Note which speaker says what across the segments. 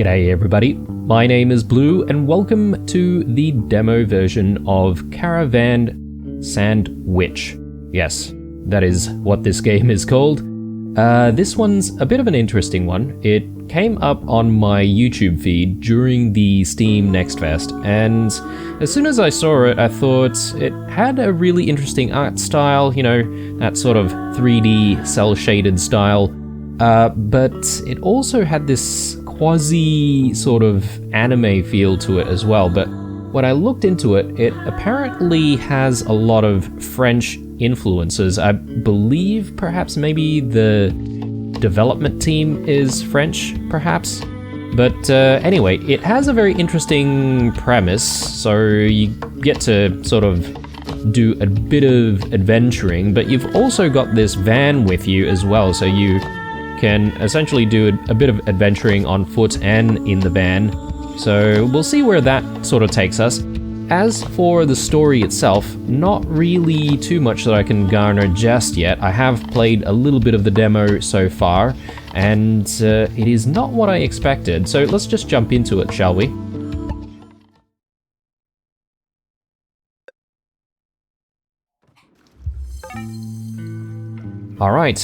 Speaker 1: G'day everybody, my name is Blue and welcome to the demo version of Caravan SandWitch. Yes, that is what this game is called. This one's a bit of an interesting one. It came up on my YouTube feed during the Steam Next Fest, and as soon as I saw it, I thought it had a really interesting art style, you know, that sort of 3D cel-shaded style, but it also had this quasi sort of anime feel to it as well. But when I looked into it, it apparently has a lot of French influences. I believe perhaps maybe the development team is French, perhaps. But anyway, it has a very interesting premise, so you get to sort of do a bit of adventuring, but you've also got this van with you as well, so you can essentially do a bit of adventuring on foot and in the van. So we'll see where that sort of takes us. As for the story itself, not really too much that I can garner just yet. I have played a little bit of the demo so far, and it is not what I expected. So let's just jump into it, shall we? Alright,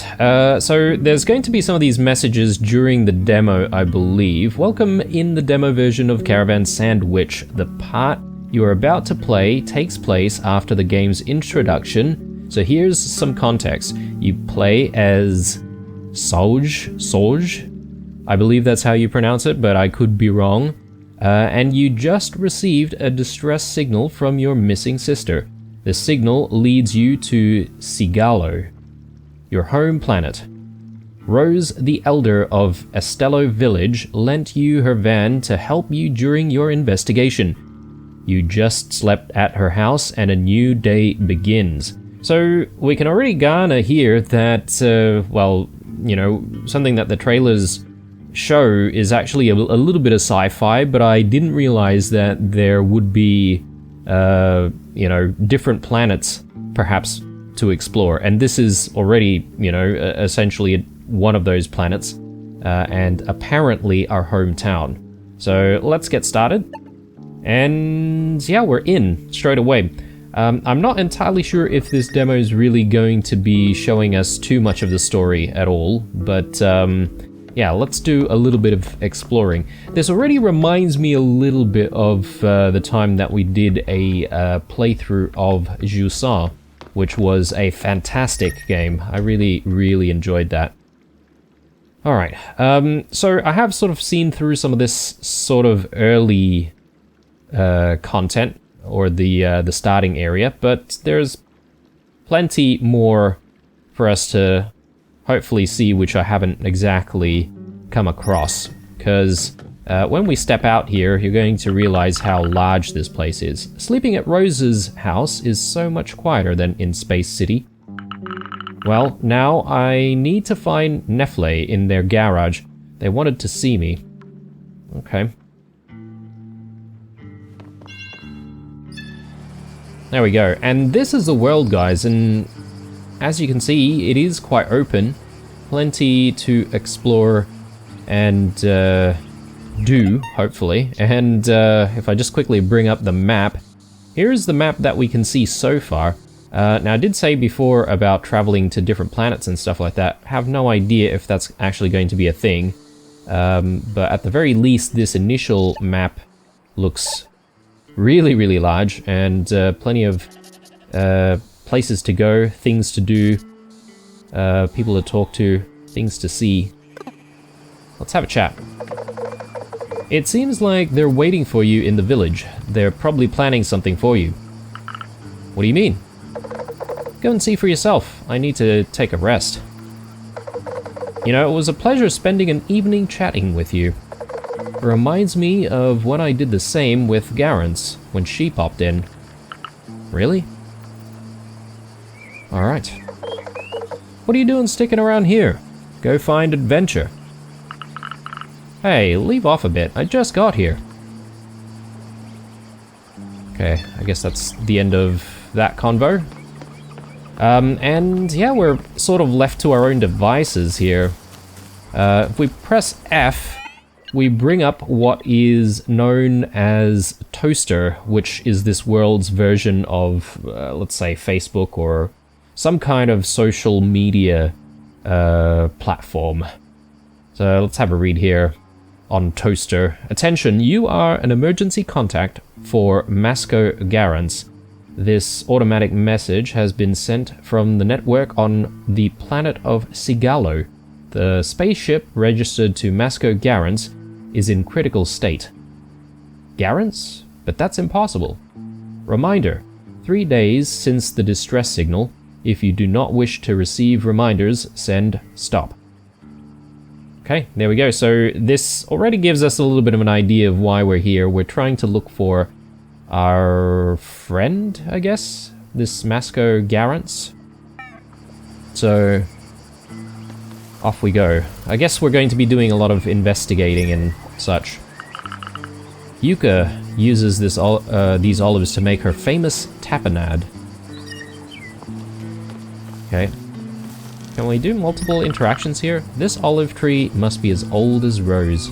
Speaker 1: so there's going to be some of these messages during the demo, I believe. Welcome in the demo version of Caravan SandWitch. The part you are about to play takes place after the game's introduction. So here's some context. You play as Sauge, I believe that's how you pronounce it, but I could be wrong. And you just received a distress signal from your missing sister. The signal leads you to Sigalo, your home planet. Rose, the elder of Estello Village, lent you her van to help you during your investigation. You just slept at her house and a new day begins. So we can already garner here that, well, you know, something that the trailers show is actually a little bit of sci-fi, but I didn't realize that there would be, you know, different planets perhaps to explore. And this is already, you know, essentially one of those planets, and apparently our hometown. So let's get started. And yeah, we're in straight away. I'm not entirely sure if this demo is really going to be showing us too much of the story at all, but yeah, let's do a little bit of exploring. This already reminds me a little bit of the time that we did a playthrough of Jusant, which was a fantastic game. I really enjoyed that. Alright, so I have sort of seen through some of this sort of early content, or the starting area, but there's plenty more for us to hopefully see, which I haven't exactly come across, because when we step out here, you're going to realize how large this place is. Sleeping at Rose's house is so much quieter than in Space City. Well, now I need to find Nefle in their garage. They wanted to see me. Okay. There we go. And this is the world, guys, and as you can see, it is quite open. Plenty to explore and do, hopefully. And if I just quickly bring up the map, here's the map that we can see so far. Now, I did say before about traveling to different planets and stuff like that. Have no idea if that's actually going to be a thing. But at the very least, this initial map looks really large, and plenty of places to go, things to do, people to talk to, things to see. Let's have a chat. It seems like they're waiting for you in the village. They're probably planning something for you. What do you mean? Go and see for yourself. I need to take a rest. You know, it was a pleasure spending an evening chatting with you. It reminds me of when I did the same with Garance, when she popped in. Really? Alright. What are you doing sticking around here? Go find adventure. Hey, leave off a bit. I just got here. Okay, I guess that's the end of that convo. And yeah, we're sort of left to our own devices here. If we press F, we bring up what is known as Toaster, which is this world's version of, let's say, Facebook or some kind of social media platform. So let's have a read here on Toaster. Attention, you are an emergency contact for Masco Garance. This automatic message has been sent from the network on the planet of Sigalo. The spaceship registered to Masco Garance is in critical state. Garance? But that's impossible. Reminder, 3 days since the distress signal. If you do not wish to receive reminders, send stop. Okay, there we go. So this already gives us a little bit of an idea of why we're here. We're trying to look for our friend, I guess? This Masco Garance. So off we go. I guess we're going to be doing a lot of investigating and such. Yuka uses these olives to make her famous tapenade. Okay. Can we do multiple interactions here? This olive tree must be as old as Rose.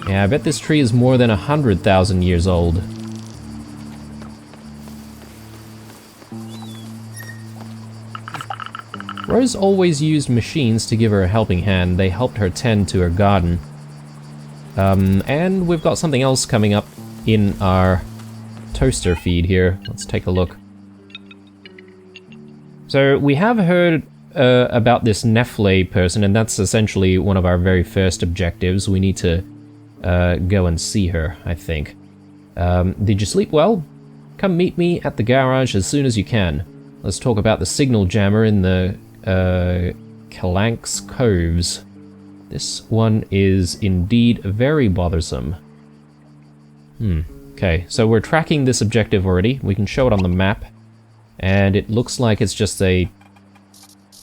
Speaker 1: Yeah, I bet this tree is more than 100,000 years old. Rose always used machines to give her a helping hand. They helped her tend to her garden. And we've got something else coming up in our toaster feed here. Let's take a look. So we have heard about this Nefle person, and that's essentially one of our very first objectives. We need to go and see her, I think. Did you sleep well? Come meet me at the garage as soon as you can. Let's talk about the signal jammer in the Calanx Coves. This one is indeed very bothersome. Okay, so we're tracking this objective already. We can show it on the map. And it looks like it's just a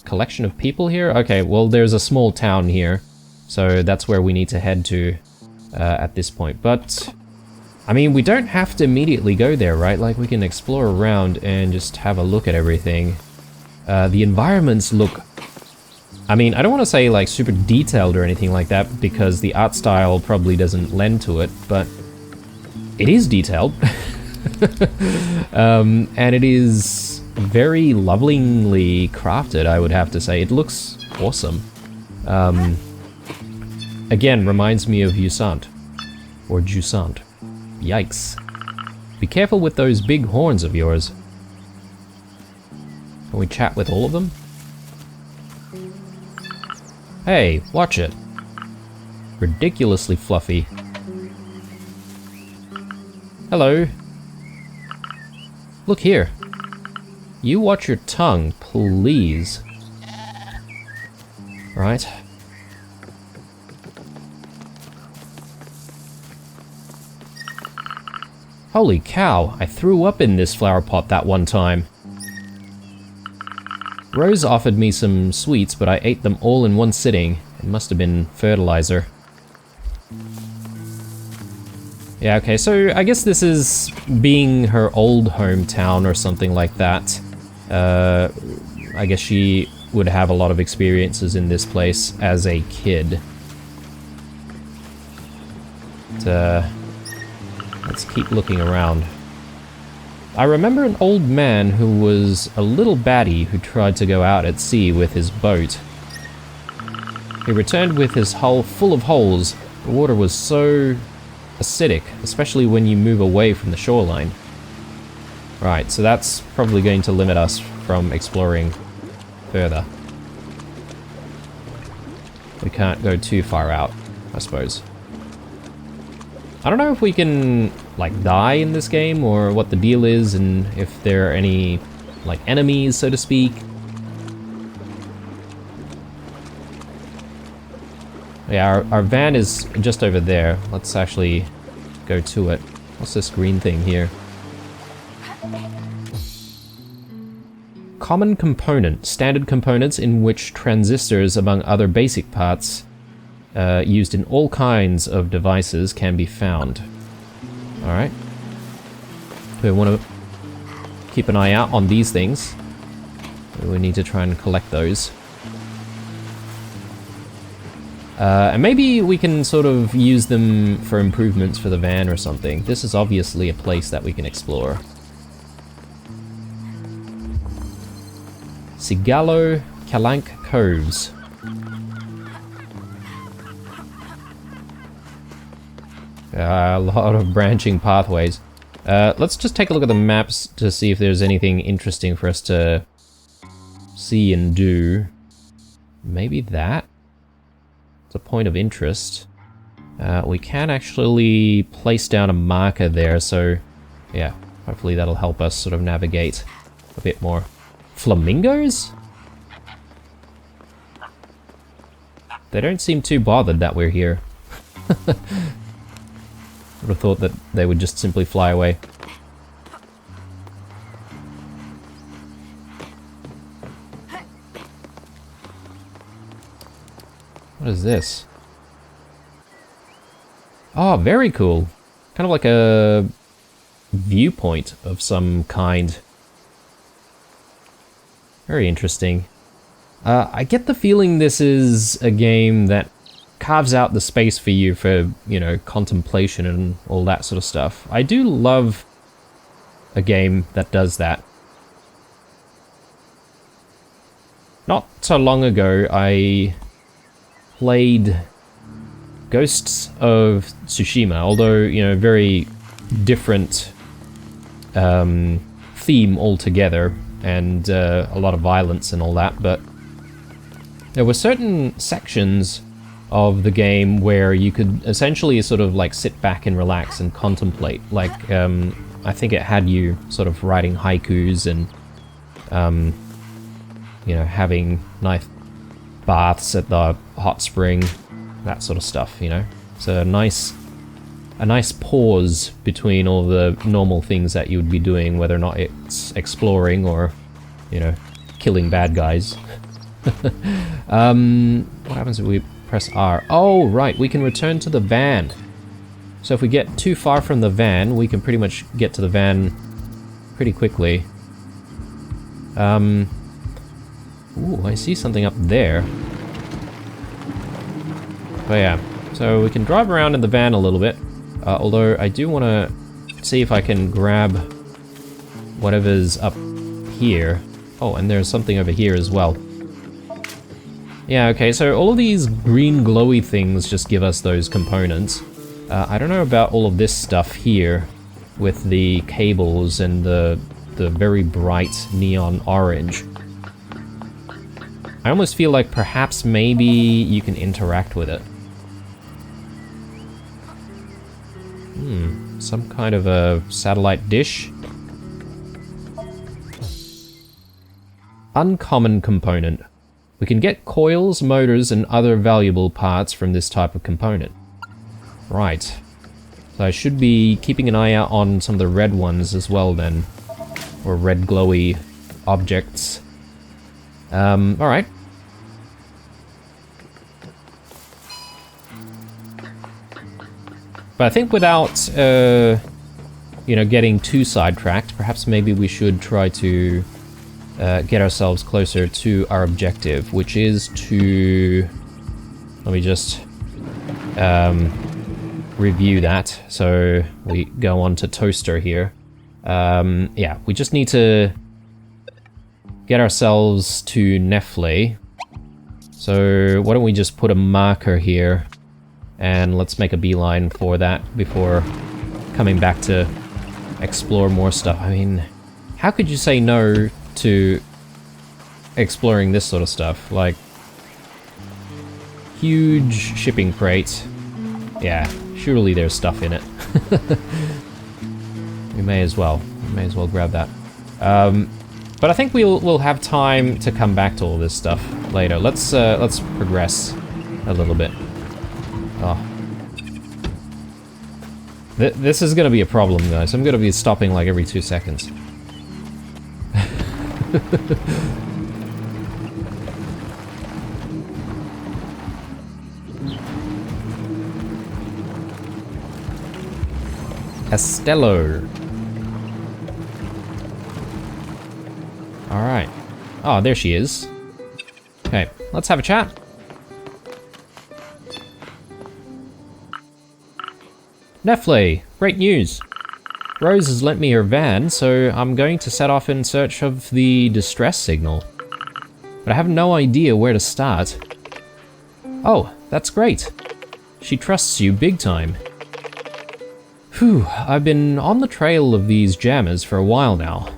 Speaker 1: collection of people here. Okay, well, there's a small town here. So that's where we need to head to at this point. But, I mean, we don't have to immediately go there, right? Like, we can explore around and just have a look at everything. The environments look... I mean, I don't want to say, like, super detailed or anything like that, because the art style probably doesn't lend to it, but it is detailed. And it is very lovingly crafted, I would have to say. It looks awesome. Again, reminds me of Jusant. Or Jusant. Yikes. Be careful with those big horns of yours. Can we chat with all of them? Hey, watch it. Ridiculously fluffy. Hello. Look here. You watch your tongue, please. Right. Holy cow, I threw up in this flower pot that one time. Rose offered me some sweets, but I ate them all in one sitting. It must have been fertilizer. Yeah, okay, so I guess this is being her old hometown or something like that. I guess she would have a lot of experiences in this place as a kid. But, let's keep looking around. I remember an old man who was a little baddie who tried to go out at sea with his boat. He returned with his hull full of holes. The water was so acidic, especially when you move away from the shoreline. Right, so that's probably going to limit us from exploring further. We can't go too far out, I suppose. I don't know if we can, like, die in this game, or what the deal is, and if there are any, like, enemies, so to speak. Yeah, our van is just over there. Let's actually go to it. What's this green thing here? Common component. Standard components in which transistors, among other basic parts, used in all kinds of devices can be found. Alright. We want to keep an eye out on these things. We need to try and collect those. And maybe we can sort of use them for improvements for the van or something. This is obviously a place that we can explore. Sigalo Calank Coves. A lot of branching pathways. Let's just take a look at the maps to see if there's anything interesting for us to see and do. Maybe that? It's a point of interest. We can actually place down a marker there, so yeah, hopefully that'll help us sort of navigate a bit more. Flamingos? They don't seem too bothered that we're here. Would have thought that they would just simply fly away. What is this? Oh, very cool. Kind of like a viewpoint of some kind. Very interesting. I get the feeling this is a game that carves out the space for you for, you know, contemplation and all that sort of stuff. I do love a game that does that. Not so long ago, I played Ghosts of Tsushima, although, you know, very different theme altogether, and a lot of violence and all that, but there were certain sections of the game where you could essentially sort of like sit back and relax and contemplate. Like, I think it had you sort of writing haikus and, you know, having nice baths at the hot spring, that sort of stuff, you know? So a nice pause between all the normal things that you would be doing, whether or not it's exploring or, you know, killing bad guys. What happens if we press R? Oh, right, we can return to the van. So if we get too far from the van, we can pretty much get to the van pretty quickly. Ooh, I see something up there. But yeah, so we can drive around in the van a little bit. Although I do want to see if I can grab whatever's up here. Oh, and there's something over here as well. Yeah, okay, so all of these green glowy things just give us those components. I don't know about all of this stuff here with the cables and the very bright neon orange. I almost feel like perhaps maybe you can interact with it. Some kind of a satellite dish. Uncommon component. We can get coils, motors, and other valuable parts from this type of component. Right. So I should be keeping an eye out on some of the red ones as well then. Or red glowy objects. Alright. But I think without, you know, getting too sidetracked, perhaps maybe we should try to get ourselves closer to our objective, which is to... Let me just review that. So we go on to Toaster here. Yeah, we just need to get ourselves to Nefle. So why don't we just put a marker here, and let's make a beeline for that before coming back to explore more stuff. I mean, how could you say no to exploring this sort of stuff? Like, huge shipping crate. Yeah, surely there's stuff in it. We may as well grab that. But I think we'll have time to come back to all this stuff later. Let's progress a little bit. Oh. This is gonna be a problem, guys. I'm gonna be stopping like every 2 seconds. Castello. Alright. Oh, there she is. Okay, let's have a chat. Nefle, great news! Rose has lent me her van, so I'm going to set off in search of the distress signal. But I have no idea where to start. Oh, that's great. She trusts you big time. Whew, I've been on the trail of these jammers for a while now.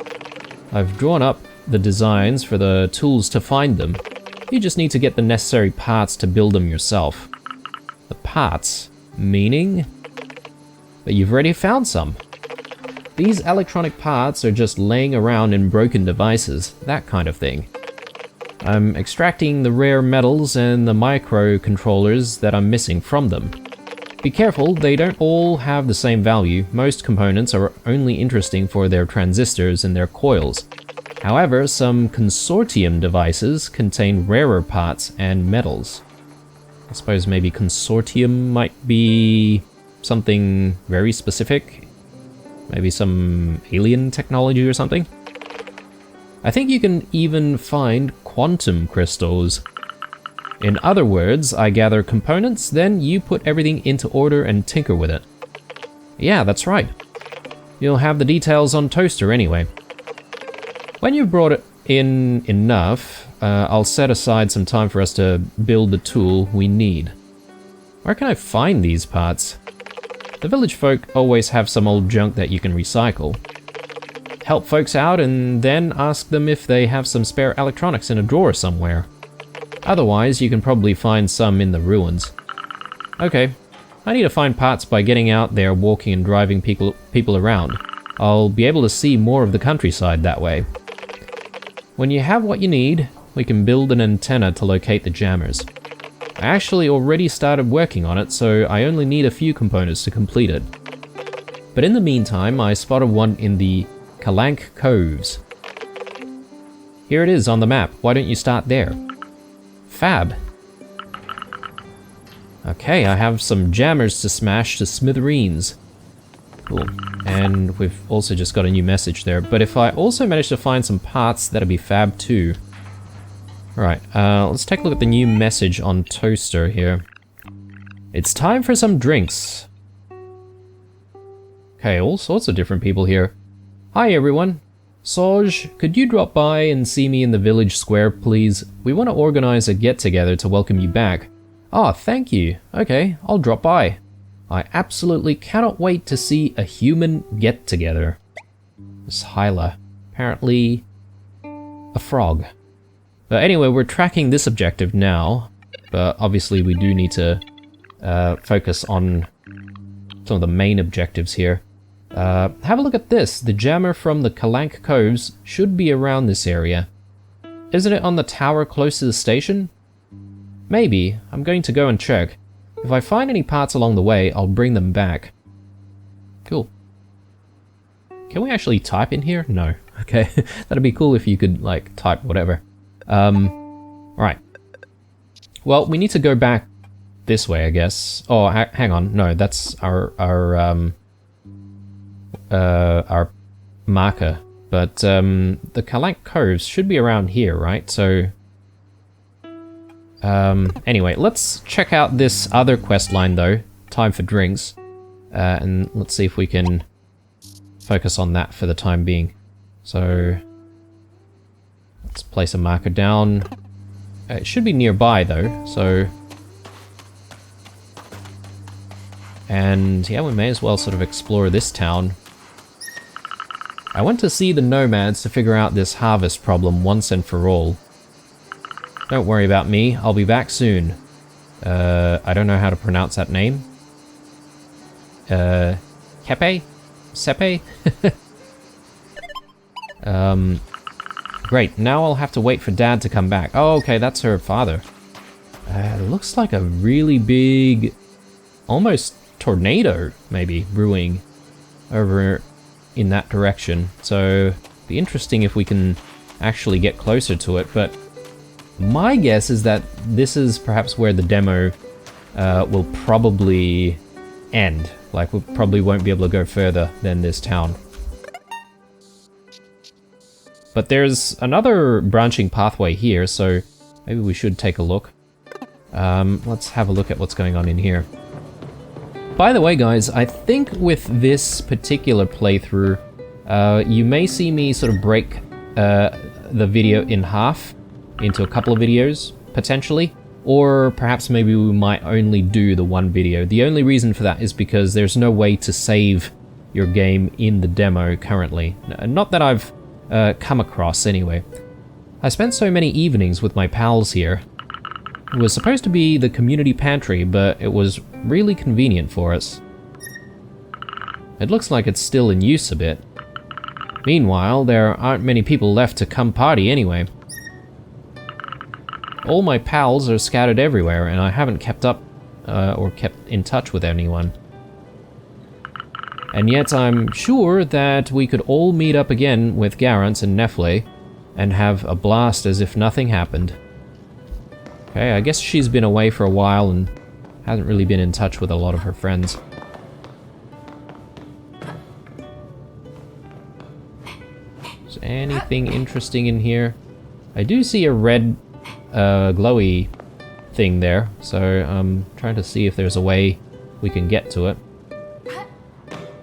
Speaker 1: I've drawn up the designs for the tools to find them. You just need to get the necessary parts to build them yourself. The parts? Meaning? But you've already found some. These electronic parts are just laying around in broken devices, that kind of thing. I'm extracting the rare metals and the microcontrollers that I'm missing from them. Be careful, they don't all have the same value. Most components are only interesting for their transistors and their coils. However, some consortium devices contain rarer parts and metals. I suppose maybe consortium might be something very specific. Maybe some alien technology or something. I think you can even find quantum crystals. In other words, I gather components, then you put everything into order and tinker with it. Yeah, that's right. You'll have the details on Toaster anyway. When you've brought it in enough, I'll set aside some time for us to build the tool we need. Where can I find these parts? The village folk always have some old junk that you can recycle. Help folks out and then ask them if they have some spare electronics in a drawer somewhere. Otherwise, you can probably find some in the ruins. Okay, I need to find parts by getting out there, walking and driving people around. I'll be able to see more of the countryside that way. When you have what you need, we can build an antenna to locate the jammers. I actually already started working on it, so I only need a few components to complete it. But in the meantime, I spotted one in the Calank Coves. Here it is on the map. Why don't you start there? Fab. Okay, I have some jammers to smash to smithereens. Cool. And we've also just got a new message there. But if I also manage to find some parts, that'll be fab too. Alright, let's take a look at the new message on Toaster here. It's time for some drinks. Okay, all sorts of different people here. Hi everyone. Soj, could you drop by and see me in the village square, please? We want to organize a get-together to welcome you back. Ah, thank you. Okay, I'll drop by. I absolutely cannot wait to see a human get-together. This Hyla. Apparently a frog. But anyway, we're tracking this objective now, but obviously we do need to focus on some of the main objectives here. Have a look at this. The jammer from the Calank Coves should be around this area. Isn't it on the tower close to the station? Maybe. I'm going to go and check. If I find any parts along the way, I'll bring them back. Cool. Can we actually type in here? No. Okay. That'd be cool if you could, like, type whatever. Alright. Well, we need to go back this way, I guess. Oh, hang on. No, that's our marker. But, the Calank Coves should be around here, right? So, anyway, let's check out this other quest line, though. Time for drinks. And let's see if we can focus on that for the time being. So, let's place a marker down. It should be nearby, though, so... And, yeah, we may as well sort of explore this town. I went to see the nomads to figure out this harvest problem once and for all. Don't worry about me, I'll be back soon. I don't know how to pronounce that name. Kepe? Sepe? Great, now I'll have to wait for Dad to come back. Oh, okay, that's her father. It looks like a really big, almost tornado, maybe, brewing over in that direction. So, it'd be interesting if we can actually get closer to it, but my guess is that this is perhaps where the demo will probably end. Like, we probably won't be able to go further than this town. But there's another branching pathway here, so maybe we should take a look. Let's have a look at what's going on in here. By the way, guys, I think with this particular playthrough, you may see me sort of break the video in half into a couple of videos, potentially. Or perhaps maybe we might only do the one video. The only reason for that is because there's no way to save your game in the demo currently. Not that I've come across anyway. I spent so many evenings with my pals here. It was supposed to be the community pantry, but it was really convenient for us. It looks like it's still in use a bit. Meanwhile, there aren't many people left to come party anyway. All my pals are scattered everywhere, and I haven't kept up or kept in touch with anyone. And yet I'm sure that we could all meet up again with Garance and Nefle and have a blast as if nothing happened. Okay, I guess she's been away for a while and hasn't really been in touch with a lot of her friends. Is there anything interesting in here? I do see a red glowy thing there, so I'm trying to see if there's a way we can get to it.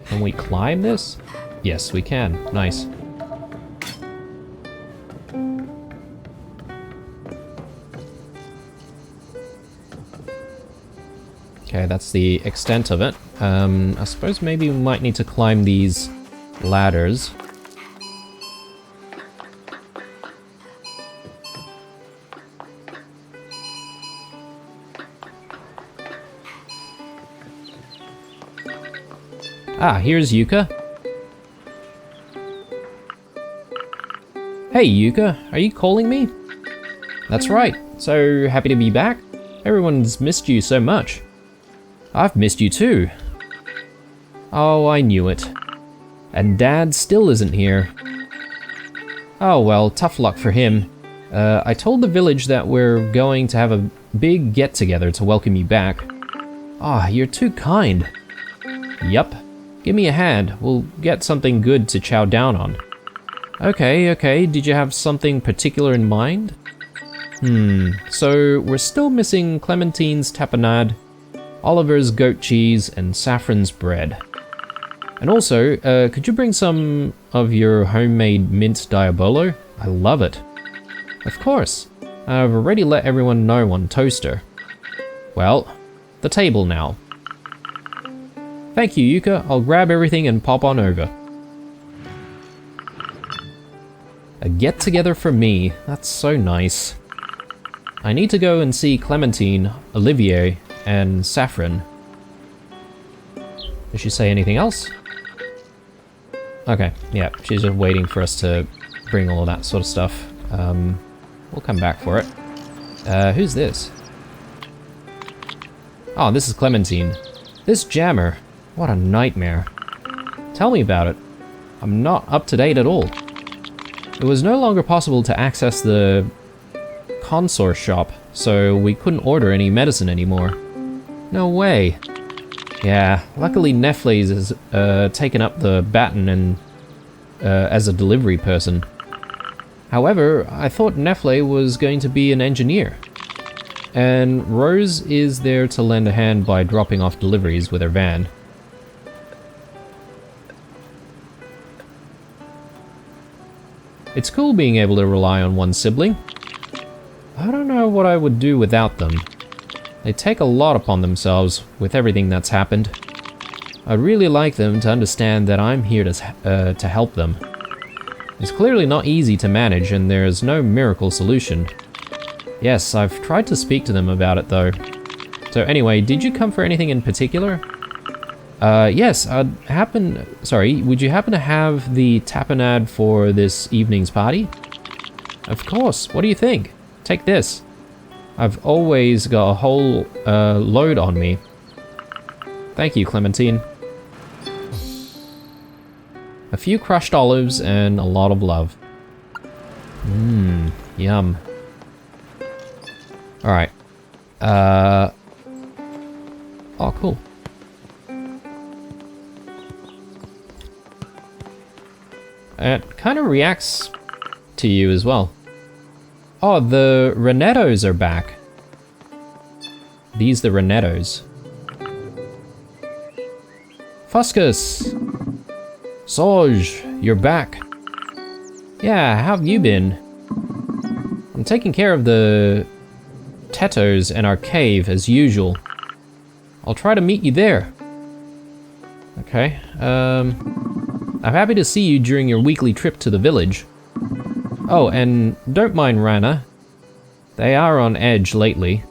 Speaker 1: Can we climb this? Yes, we can. Nice. Okay, that's the extent of it. I suppose maybe we might need to climb these ladders. Ah, here's Yuka. Hey Yuka, are you calling me? That's right, so happy to be back. Everyone's missed you so much. I've missed you too. Oh, I knew it. And Dad still isn't here. Oh well, tough luck for him. I told the village that we're going to have a big get-together to welcome you back. Ah, you're too kind. Yup. Give me a hand, we'll get something good to chow down on. Okay, did you have something particular in mind? So we're still missing Clementine's tapenade, Oliver's goat cheese, and Saffron's bread. And also, could you bring some of your homemade mint diabolo? I love it. Of course, I've already let everyone know on Toaster. Well, the table now. Thank you, Yuka. I'll grab everything and pop on over. A get-together for me. That's so nice. I need to go and see Clementine, Olivier, and Saffron. Did she say anything else? Okay, yeah, she's just waiting for us to bring all of that sort of stuff. We'll come back for it. Who's this? Oh, this is Clementine. This jammer. What a nightmare. Tell me about it. I'm not up to date at all. It was no longer possible to access the consort shop, so we couldn't order any medicine anymore. No way. Yeah, luckily Nefles has taken up the baton and as a delivery person. However, I thought Nefle was going to be an engineer. And Rose is there to lend a hand by dropping off deliveries with her van. It's cool being able to rely on one sibling. I don't know what I would do without them. They take a lot upon themselves with everything that's happened. I'd really like them to understand that I'm here to help them. It's clearly not easy to manage and there's no miracle solution. Yes, I've tried to speak to them about it though. So anyway, did you come for anything in particular? Yes, would you happen to have the tapenade for this evening's party? Of course, what do you think? Take this. I've always got a whole load on me. Thank you, Clementine. A few crushed olives and a lot of love. Yum. Alright. Oh, cool. It kind of reacts to you as well. Oh, the Renettos are back. These the Renettos. Fuscus! Soj, you're back. Yeah, how have you been? I'm taking care of the Tetos and our cave as usual. I'll try to meet you there. Okay, I'm happy to see you during your weekly trip to the village. Oh, and don't mind Rana. They are on edge lately.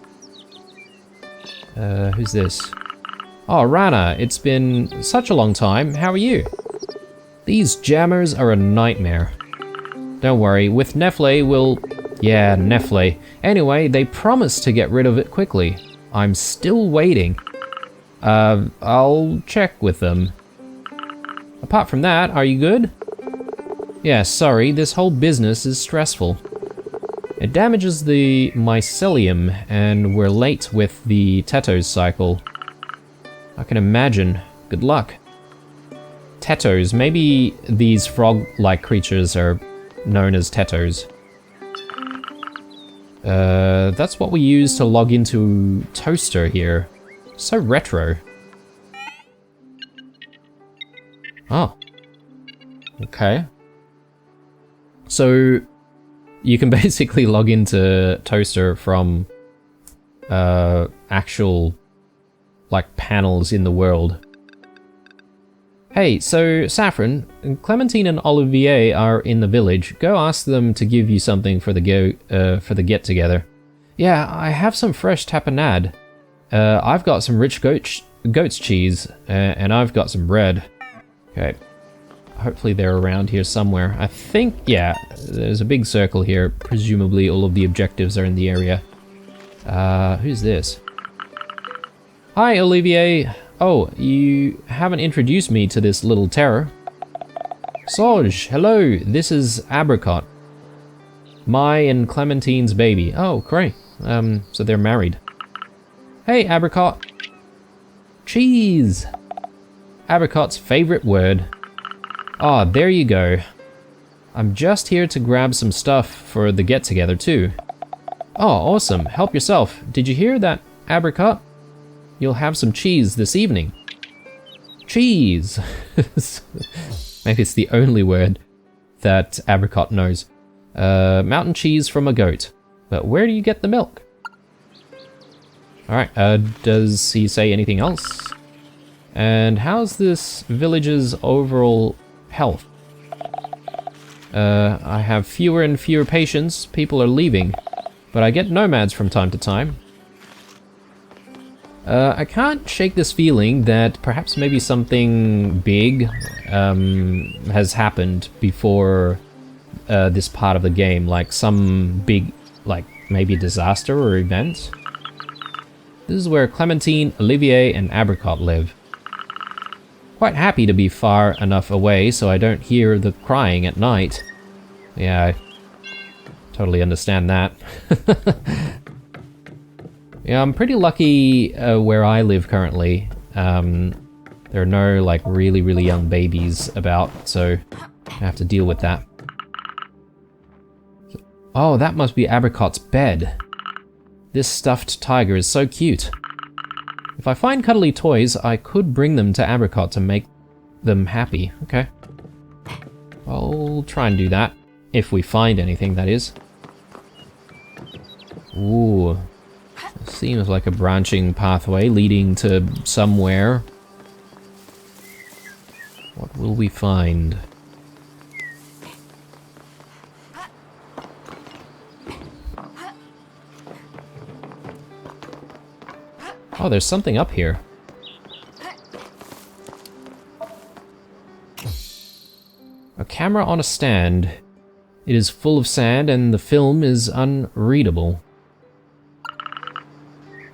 Speaker 1: Who's this? Oh, Rana, it's been such a long time. How are you? These jammers are a nightmare. Don't worry, with Nefle we'll... Yeah, Nefle. Anyway, they promised to get rid of it quickly. I'm still waiting. I'll check with them. Apart from that, are you good? Yeah, sorry, this whole business is stressful. It damages the mycelium, and we're late with the Tetos cycle. I can imagine. Good luck. Tetos, maybe these frog-like creatures are known as Tetos. That's what we use to log into Toaster here. So retro. Oh. Okay. So, you can basically log into Toaster from actual, like, panels in the world. Hey, so Saffron, Clementine and Olivier are in the village. Go ask them to give you something for the get-together. Yeah, I have some fresh tapenade. I've got some rich goat's cheese, and I've got some bread. Okay. Hopefully they're around here somewhere. I think, yeah, there's a big circle here. Presumably all of the objectives are in the area. Who's this? Hi, Olivier. Oh, you haven't introduced me to this little terror. Soj, hello, this is Abricot. My and Clementine's baby. Oh, great. So they're married. Hey, Abricot. Cheese. Abricot's favorite word. Ah, there you go. I'm just here to grab some stuff for the get-together too. Oh, awesome. Help yourself. Did you hear that, Abricot? You'll have some cheese this evening. Cheese! Maybe it's the only word that Abricot knows. Mountain cheese from a goat. But where do you get the milk? Alright, does he say anything else? And how's this village's overall health? I have fewer and fewer patients. People are leaving. But I get nomads from time to time. I can't shake this feeling that perhaps maybe something big has happened before this part of the game, like some big, like maybe disaster or event. This is where Clementine, Olivier, and Abricot live. Quite happy to be far enough away so I don't hear the crying at night. Yeah, I totally understand that. Yeah, I'm pretty lucky where I live currently. There are no, like, really young babies about, so I have to deal with that. Oh, that must be Abricot's bed. This stuffed tiger is so cute. If I find cuddly toys, I could bring them to Abricot to make them happy. Okay. I'll try and do that. If we find anything, that is. Ooh. Seems like a branching pathway leading to somewhere. What will we find? Oh, there's something up here. A camera on a stand. It is full of sand and the film is unreadable.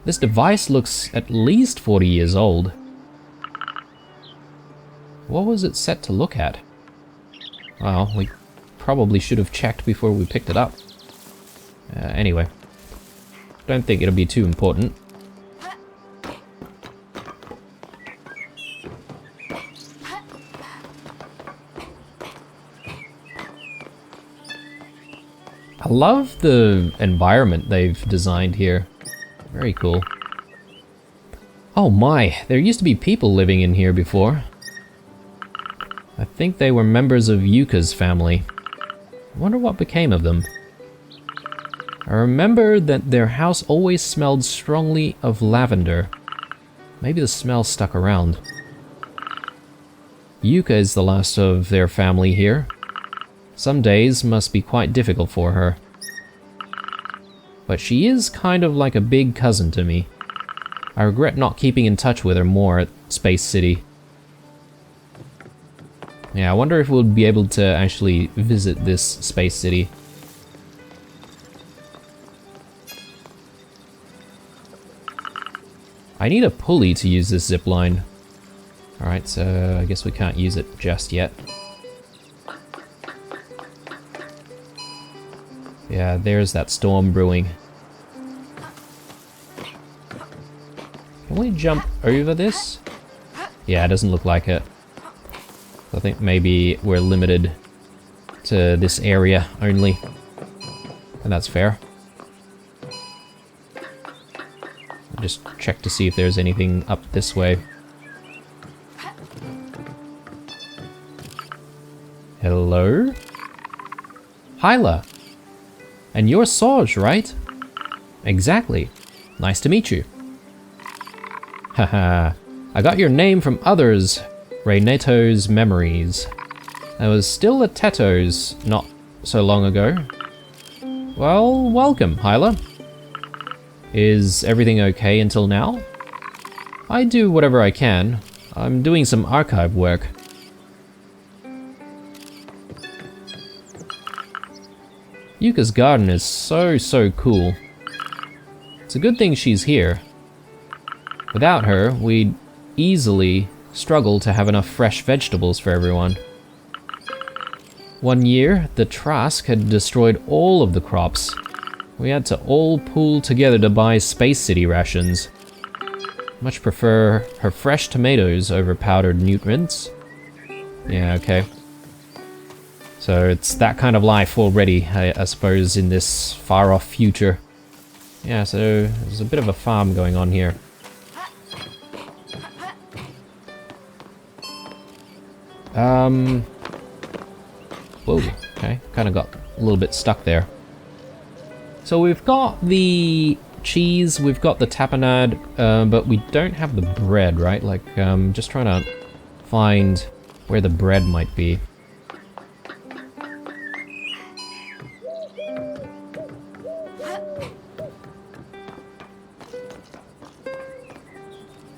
Speaker 1: This device looks at least 40 years old. What was it set to look at? Well, we probably should have checked before we picked it up. Anyway. Don't think it'll be too important. I love the environment they've designed here. Very cool. Oh my, there used to be people living in here before. I think they were members of Yuka's family. I wonder what became of them. I remember that their house always smelled strongly of lavender. Maybe the smell stuck around. Yuka is the last of their family here. Some days must be quite difficult for her. But she is kind of like a big cousin to me. I regret not keeping in touch with her more at Space City. Yeah, I wonder if we'll be able to actually visit this Space City. I need a pulley to use this zipline. Alright, so I guess we can't use it just yet. Yeah, there's that storm brewing. Can we jump over this? Yeah, it doesn't look like it. I think maybe we're limited to this area only. And that's fair. I'll just check to see if there's anything up this way. Hello? Hyla! And you're Sarge, right? Exactly. Nice to meet you. Haha. I got your name from others. Reyneto's memories. I was still at Teto's not so long ago. Well, welcome, Hyla. Is everything okay until now? I do whatever I can. I'm doing some archive work. Yuka's garden is so cool. It's a good thing she's here. Without her, we'd easily struggle to have enough fresh vegetables for everyone. One year, the Trask had destroyed all of the crops. We had to all pool together to buy Space City rations. Much prefer her fresh tomatoes over powdered nutrients. Yeah, okay. So it's that kind of life already, I suppose, in this far-off future. Yeah, so there's a bit of a farm going on here. Whoa, okay, kind of got a little bit stuck there. So we've got the cheese, we've got the tapenade, but we don't have the bread, right? Like, just trying to find where the bread might be.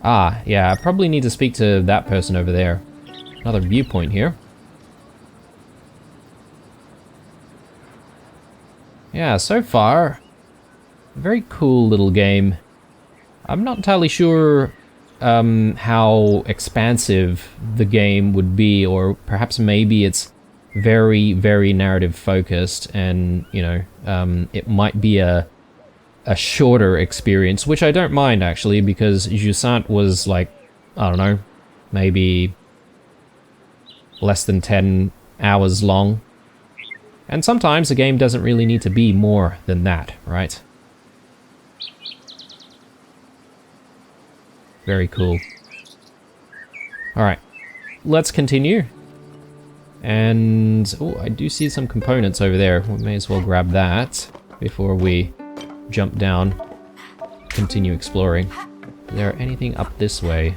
Speaker 1: Ah, yeah, I probably need to speak to that person over there. Another viewpoint here. Yeah, so far, very cool little game. I'm not entirely sure how expansive the game would be, or perhaps maybe it's very, very narrative focused, and, you know, it might be a shorter experience, which I don't mind actually, because Jusant was like, I don't know, maybe less than 10 hours long. And sometimes a game doesn't really need to be more than that, right? Very cool. Alright, let's continue. And, oh, I do see some components over there. We may as well grab that before we jump down, continue exploring. Is there anything up this way?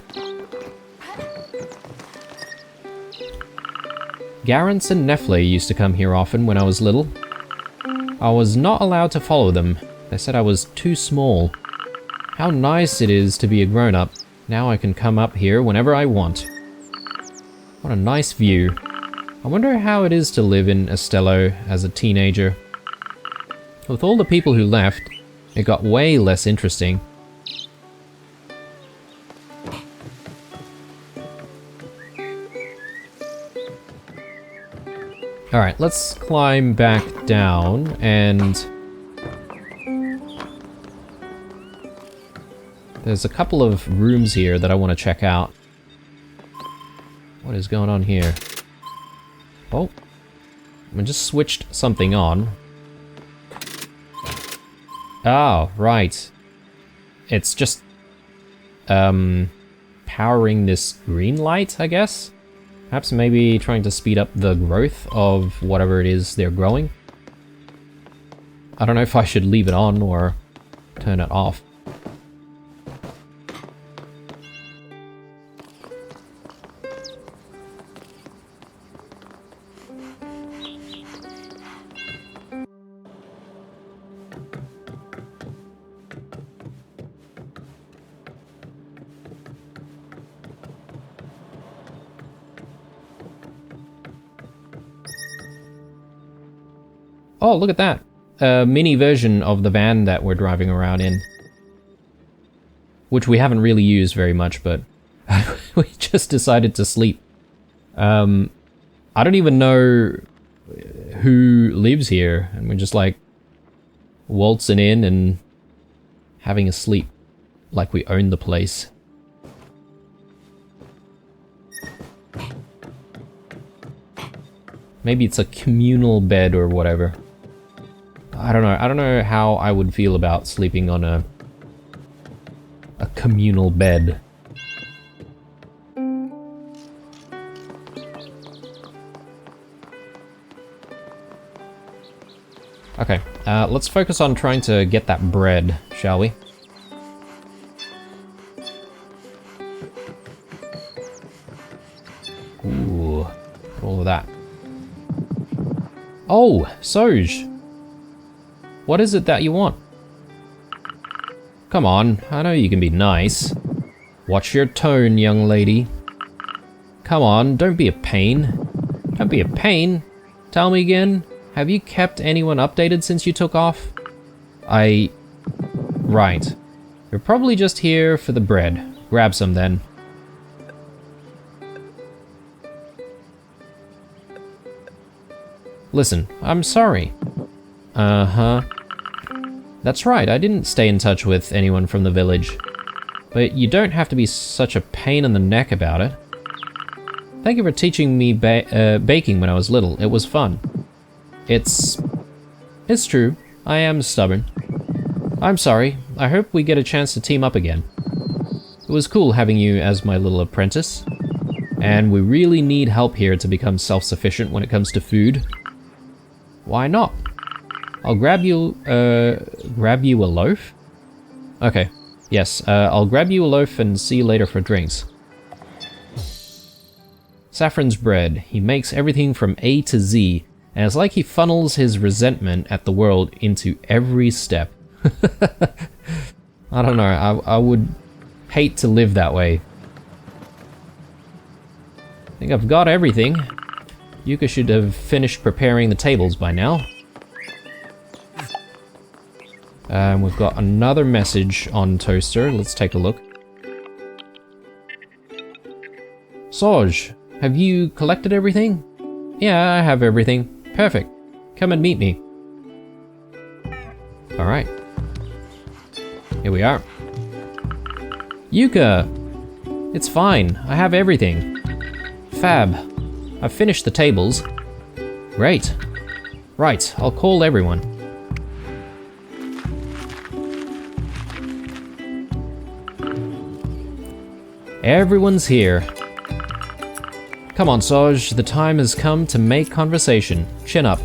Speaker 1: Garance and Nefle used to come here often when I was little. I was not allowed to follow them. They said I was too small. How nice it is to be a grown-up. Now I can come up here whenever I want. What a nice view. I wonder how it is to live in Estello as a teenager. With all the people who left, it got way less interesting. Alright, let's climb back down, and there's a couple of rooms here that I want to check out. What is going on here? Oh, I just switched something on. Oh, right. It's just powering this green light, I guess? Perhaps maybe trying to speed up the growth of whatever it is they're growing. I don't know if I should leave it on or turn it off. Oh, look at that. A mini version of the van that we're driving around in. Which we haven't really used very much, but we just decided to sleep. I don't even know who lives here, and we're just like waltzing in and having a sleep like we own the place. Maybe it's a communal bed or whatever. I don't know. I don't know how I would feel about sleeping on a communal bed. Okay, let's focus on trying to get that bread, shall we? Ooh, all of that. Oh, Soj! What is it that you want? Come on, I know you can be nice. Watch your tone, young lady. Come on, don't be a pain. Don't be a pain. Tell me again, have you kept anyone updated since you took off? Right. You're probably just here for the bread. Grab some then. Listen, I'm sorry. Uh-huh. That's right, I didn't stay in touch with anyone from the village. But you don't have to be such a pain in the neck about it. Thank you for teaching me baking when I was little. It was fun. It's true. I am stubborn. I'm sorry. I hope we get a chance to team up again. It was cool having you as my little apprentice. And we really need help here to become self-sufficient when it comes to food. Why not? I'll grab you a loaf? Okay. Yes, I'll grab you a loaf and see you later for drinks. Saffron's bread. He makes everything from A to Z, and it's like he funnels his resentment at the world into every step. I don't know, I would hate to live that way. I think I've got everything. Yuka should have finished preparing the tables by now. We've got another message on Toaster. Let's take a look. Soj, have you collected everything? Yeah, I have everything. Perfect. Come and meet me. Alright. Here we are. Yuka! It's fine. I have everything. Fab. I've finished the tables. Great. Right, I'll call everyone. Everyone's here. Come on, Soj, the time has come to make conversation. Chin up.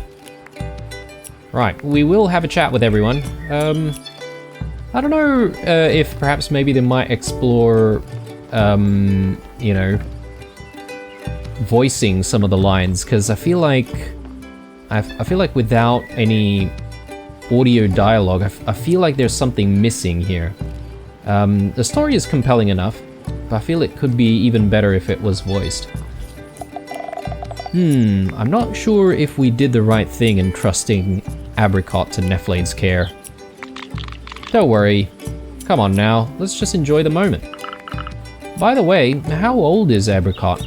Speaker 1: Right, we will have a chat with everyone. I don't know if perhaps maybe they might explore, you know, voicing some of the lines, because I feel like without any audio dialogue, I feel like there's something missing here. The story is compelling enough, but I feel it could be even better if it was voiced. I'm not sure if we did the right thing in trusting Apricot to Nephlane's care. Don't worry. Come on now, let's just enjoy the moment. By the way, how old is Apricot?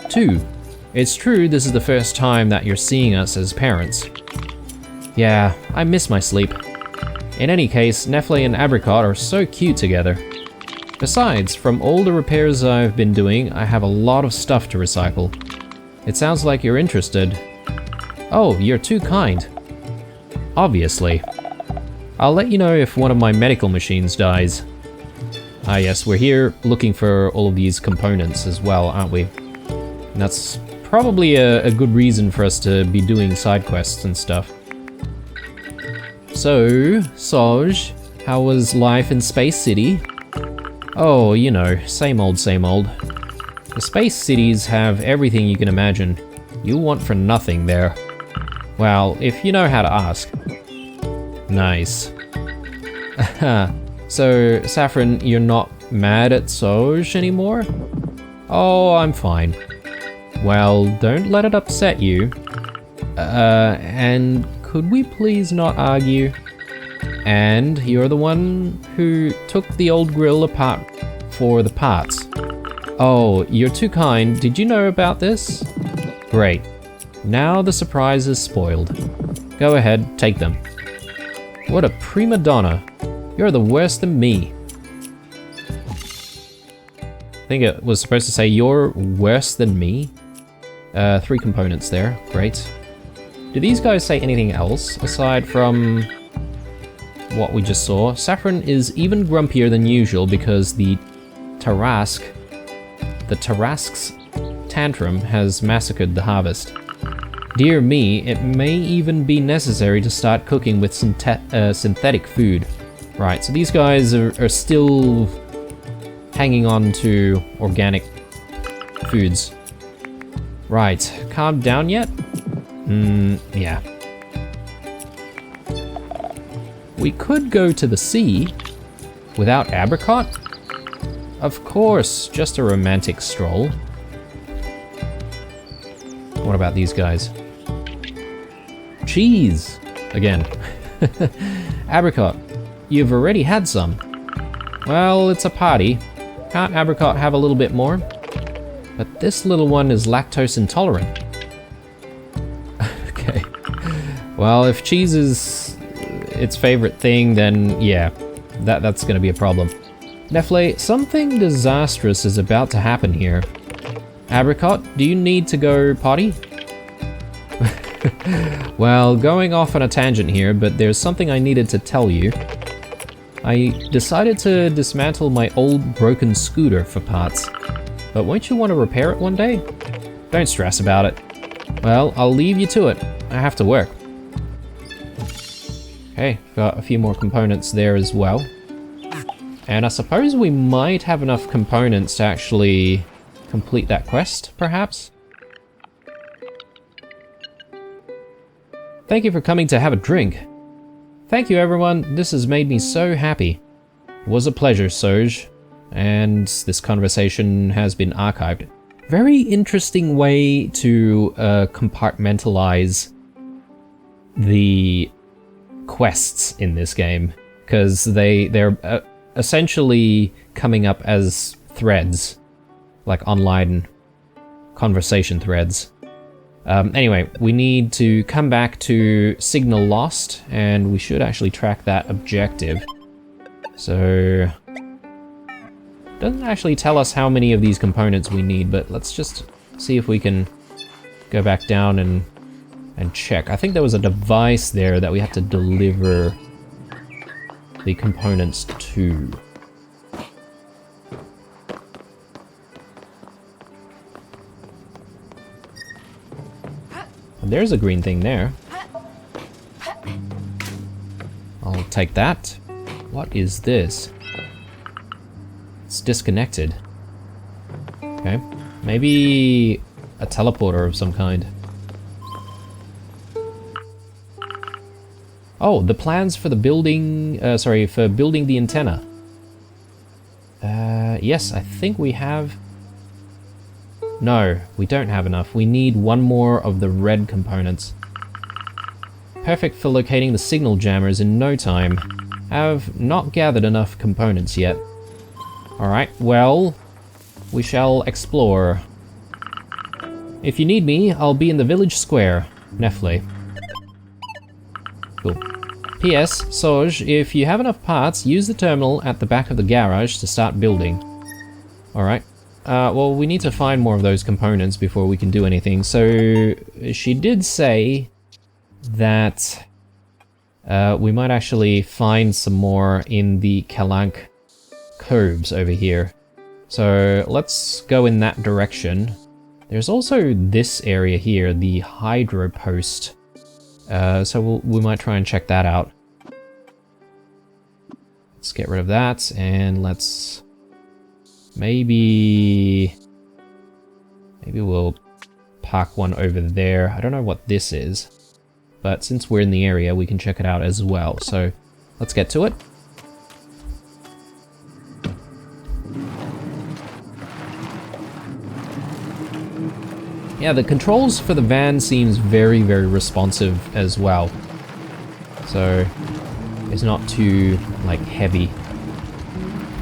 Speaker 1: 2. It's true this is the first time that you're seeing us as parents. Yeah, I miss my sleep. In any case, Nephlane and Apricot are so cute together. Besides, from all the repairs I've been doing, I have a lot of stuff to recycle. It sounds like you're interested. Oh, you're too kind. Obviously. I'll let you know if one of my medical machines dies. Ah yes, we're here looking for all of these components as well, aren't we? That's probably a good reason for us to be doing side quests and stuff. So, Soj, how was life in Space City? Oh, you know, same old, same old. The space cities have everything you can imagine. You'll want for nothing there. Well, if you know how to ask. Nice. So, Saffron, you're not mad at Soj anymore? Oh, I'm fine. Well, don't let it upset you. And could we please not argue? And you're the one who took the old grill apart for the parts. Oh, you're too kind. Did you know about this? Great. Now the surprise is spoiled. Go ahead, take them. What a prima donna. You're the worse than me. I think it was supposed to say you're worse than me. 3 components there. Great. Do these guys say anything else aside from what we just saw? Saffron is even grumpier than usual because the Tarrasque's tantrum has massacred the harvest. Dear me, it may even be necessary to start cooking with synthetic food. Right, so these guys are still hanging on to organic foods. Right, calmed down yet? Yeah. We could go to the sea without Apricot? Of course, just a romantic stroll. What about these guys? Cheese! Again. Apricot, you've already had some. Well, it's a party. Can't Apricot have a little bit more? But this little one is lactose intolerant. Okay. Well, if cheese is its favorite thing, then yeah, that's gonna be a problem. Nefle, something disastrous is about to happen here. Apricot, do you need to go potty? Well, going off on a tangent here, but there's something I needed to tell you. I decided to dismantle my old broken scooter for parts. But won't you want to repair it one day? Don't stress about it. Well, I'll leave you to it. I have to work. Okay, got a few more components there as well. And I suppose we might have enough components to actually complete that quest, perhaps? Thank you for coming to have a drink. Thank you, everyone. This has made me so happy. It was a pleasure, Soj. And this conversation has been archived. Very interesting way to compartmentalize the quests in this game, because they're essentially coming up as threads, like online conversation threads. Anyway, we need to come back to Signal Lost, and we should actually track that objective. So, doesn't actually tell us how many of these components we need, but let's just see if we can go back down and check. I think there was a device there that we have to deliver the components to. And there's a green thing there. I'll take that. What is this? It's disconnected. Okay. Maybe a teleporter of some kind. Oh, the plans for the building... for building the antenna. Yes, I think we have... No, we don't have enough. We need one more of the red components. Perfect for locating the signal jammers in no time. Have not gathered enough components yet. Alright, well, we shall explore. If you need me, I'll be in the village square. Nefle. Cool. P.S. Soj, if you have enough parts, use the terminal at the back of the garage to start building. Alright. Well, we need to find more of those components before we can do anything. So, she did say that we might actually find some more in the Kalank Coves over here. So, let's go in that direction. There's also this area here, the hydro post. So we might try and check that out. Let's get rid of that, and let's... Maybe we'll park one over there. I don't know what this is, but since we're in the area, we can check it out as well. So let's get to it. Yeah, the controls for the van seems very, very responsive as well. So it's not too, like, heavy.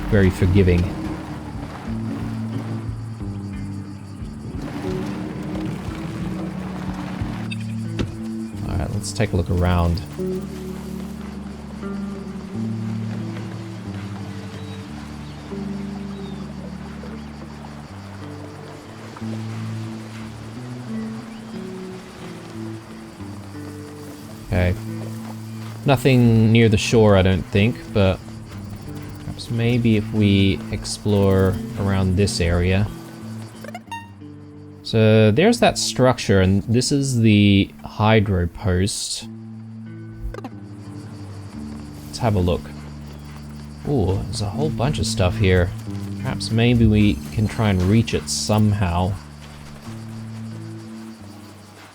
Speaker 1: Very forgiving. Alright, let's take a look around. Okay. Nothing near the shore, I don't think, but perhaps maybe if we explore around this area. So there's that structure, and this is the hydro post. Let's have a look. Ooh, there's a whole bunch of stuff here. Perhaps maybe we can try and reach it somehow.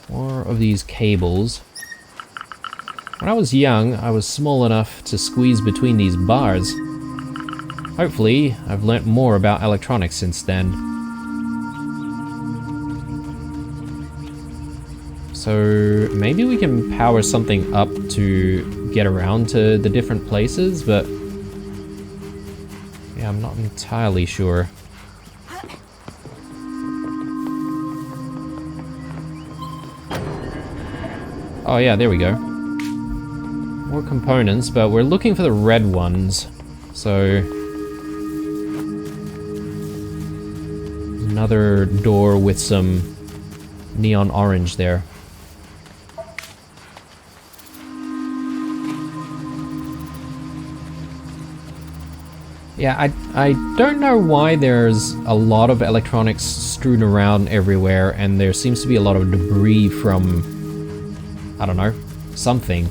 Speaker 1: More of these cables. When I was young, I was small enough to squeeze between these bars. Hopefully, I've learnt more about electronics since then. So maybe we can power something up to get around to the different places, but yeah, I'm not entirely sure. Oh yeah, there we go. More components, but we're looking for the red ones. So another door with some neon orange there. Yeah, I don't know why there's a lot of electronics strewn around everywhere, and there seems to be a lot of debris from, I don't know, something.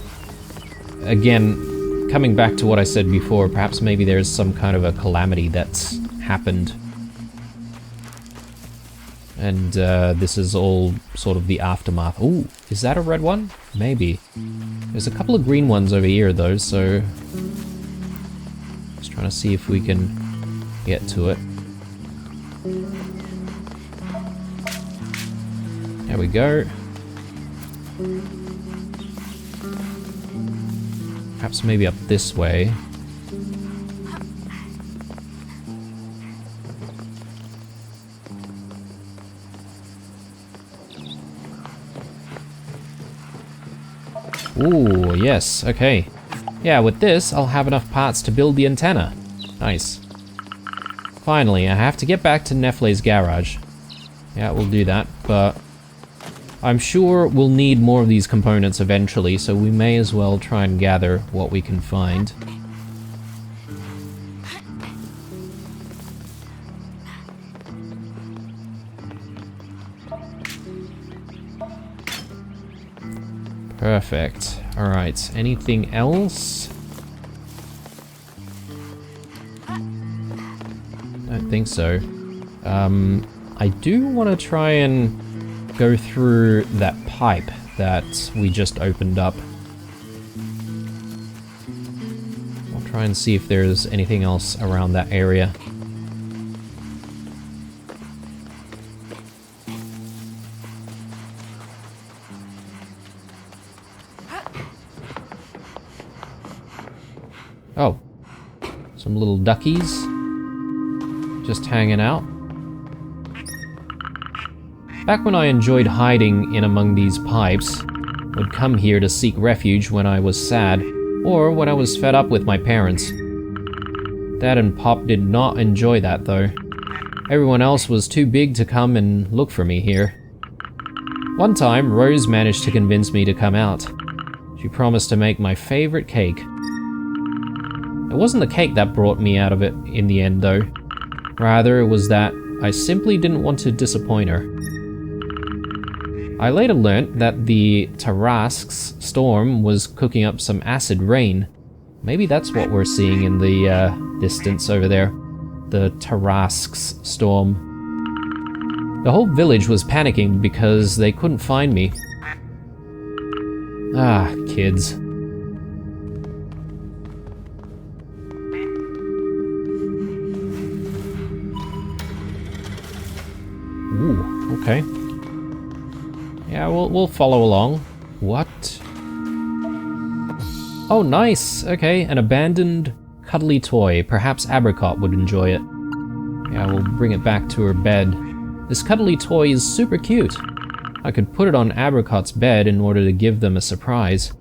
Speaker 1: Again, coming back to what I said before, perhaps maybe there's some kind of a calamity that's happened. And this is all sort of the aftermath. Ooh, is that a red one? Maybe. There's a couple of green ones over here though, so... Just trying to see if we can get to it. There we go. Perhaps maybe up this way. Ooh, yes, okay. Yeah, with this, I'll have enough parts to build the antenna. Nice. Finally, I have to get back to Nefle's garage. Yeah, we'll do that, but I'm sure we'll need more of these components eventually, so we may as well try and gather what we can find. Perfect. Alright, anything else? Don't think so. I do want to try and go through that pipe that we just opened up. I'll try and see if there's anything else around that area. Oh, some little duckies just hanging out. Back when I enjoyed hiding in among these pipes, would come here to seek refuge when I was sad, or when I was fed up with my parents. Dad and Pop did not enjoy that though. Everyone else was too big to come and look for me here. One time, Rose managed to convince me to come out. She promised to make my favorite cake. It wasn't the cake that brought me out of it in the end though. Rather, it was that I simply didn't want to disappoint her. I later learnt that the Tarasque's storm was cooking up some acid rain. Maybe that's what we're seeing in the distance over there. The Tarasque's storm. The whole village was panicking because they couldn't find me. Ah, kids. Ooh, okay. Yeah, we'll follow along. What? Oh, nice! Okay, an abandoned cuddly toy. Perhaps Apricot would enjoy it. Yeah, we'll bring it back to her bed. This cuddly toy is super cute. I could put it on Apricot's bed in order to give them a surprise.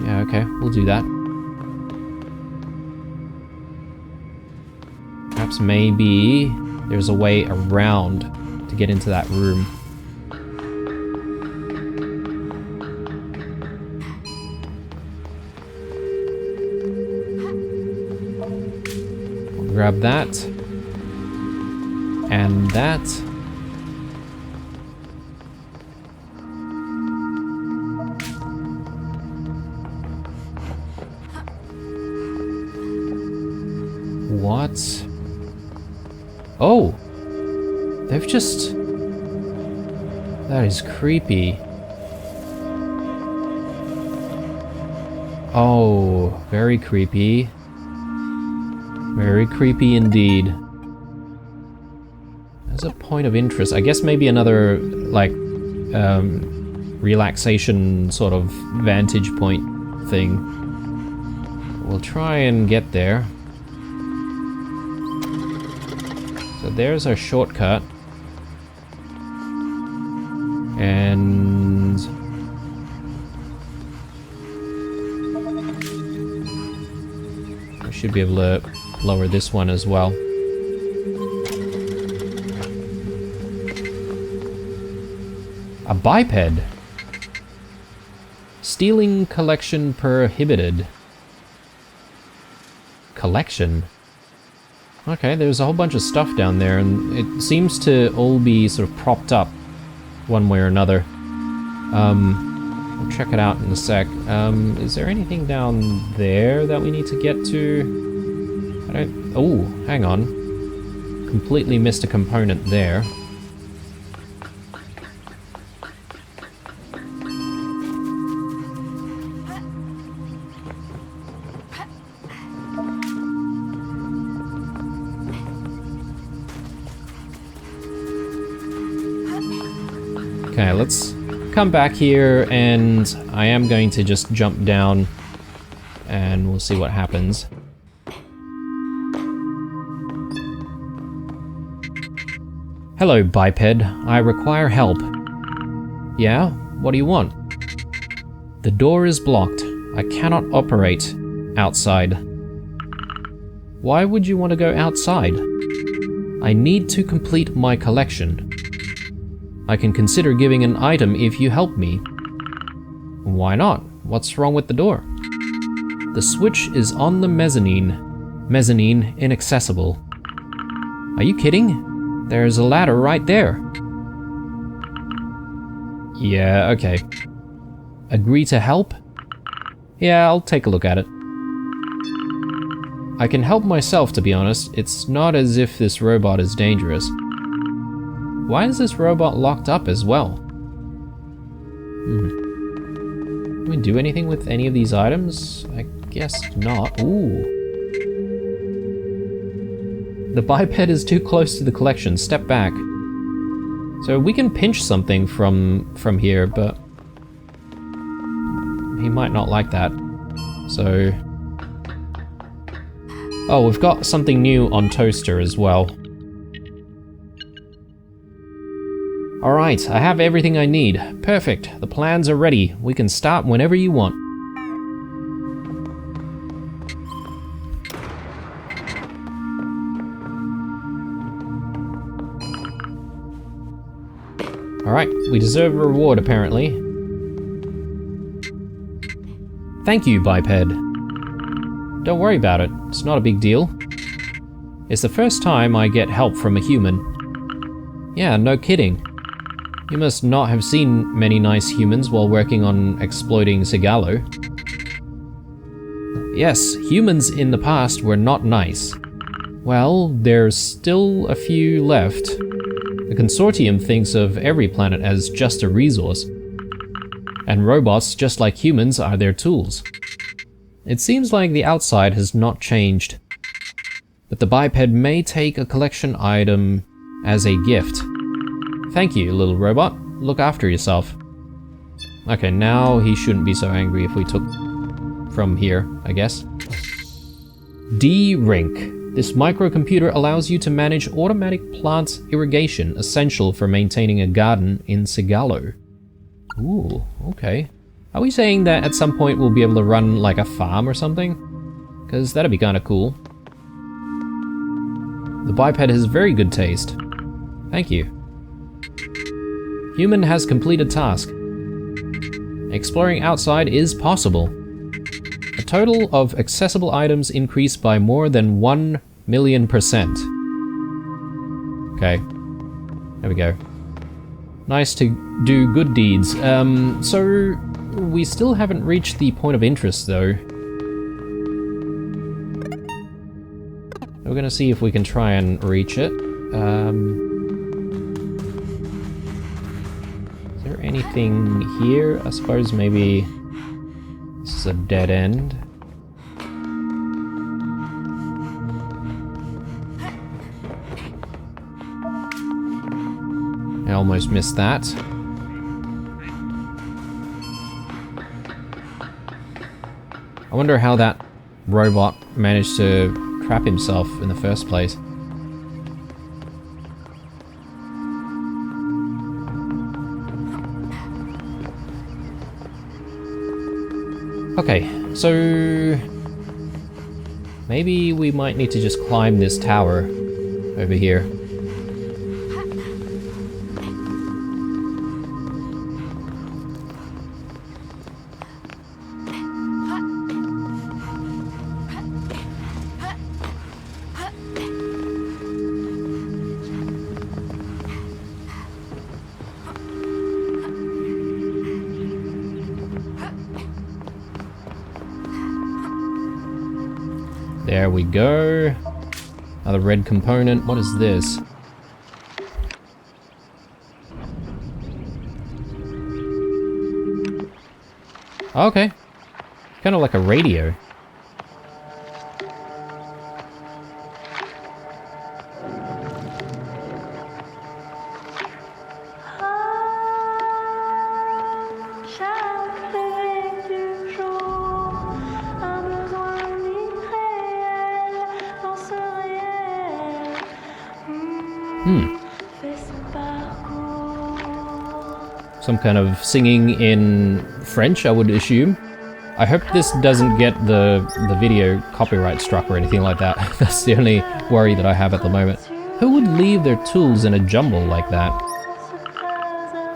Speaker 1: Yeah, okay, we'll do that. Perhaps maybe there's a way around to get into that room. I'll grab that. And that. What? Oh! They've just... That is creepy. Oh, very creepy. Very creepy indeed. There's a point of interest. I guess maybe another, like, relaxation sort of vantage point thing. We'll try and get there. So there's our shortcut. And... I should be able to lower this one as well. A biped. Stealing collection prohibited. Collection? Okay, there's a whole bunch of stuff down there, and it seems to all be sort of propped up one way or another. We'll check it out in a sec. Is there anything down there that we need to get to? I don't... Oh, hang on. Completely missed a component there. Okay, let's come back here, and I am going to just jump down, and we'll see what happens. Hello, biped. I require help. Yeah? What do you want? The door is blocked. I cannot operate outside. Why would you want to go outside? I need to complete my collection. I can consider giving an item if you help me. Why not? What's wrong with the door? The switch is on the mezzanine. Mezzanine inaccessible. Are you kidding? There's a ladder right there. Yeah, okay. Agree to help? Yeah, I'll take a look at it. I can help myself, to be honest. It's not as if this robot is dangerous. Why is this robot locked up as well? Can we do anything with any of these items? I guess not. Ooh. The biped is too close to the collection. Step back. So we can pinch something from here, but he might not like that. So... Oh, we've got something new on Toaster as well. Alright, I have everything I need. Perfect. The plans are ready. We can start whenever you want. Alright, we deserve a reward apparently. Thank you, biped. Don't worry about it. It's not a big deal. It's the first time I get help from a human. Yeah, no kidding. You must not have seen many nice humans while working on exploiting Sigalo. Yes, humans in the past were not nice. Well, there's still a few left. The Consortium thinks of every planet as just a resource. And robots, just like humans, are their tools. It seems like the outside has not changed. But the biped may take a collection item as a gift. Thank you, little robot. Look after yourself. Okay, now he shouldn't be so angry if we took from here, I guess. D-Rink. This microcomputer allows you to manage automatic plant irrigation, essential for maintaining a garden in Sigalo. Ooh, okay. Are we saying that at some point we'll be able to run like a farm or something? Because that'd be kind of cool. The biped has very good taste. Thank you. Human has completed task. Exploring outside is possible. A total of accessible items increased by more than 1,000,000%. Okay. There we go. Nice to do good deeds. So we still haven't reached the point of interest though. We're gonna see if we can try and reach it. Is there anything here? I suppose maybe this is a dead end. I almost missed that. I wonder how that robot managed to trap himself in the first place. Okay, so maybe we might need to just climb this tower over here. There we go. Another red component. What is this? Okay. Kind of like a radio. Some kind of singing in French, I would assume. I hope this doesn't get the video copyright struck or anything like that. That's the only worry that I have at the moment. Who would leave their tools in a jumble like that?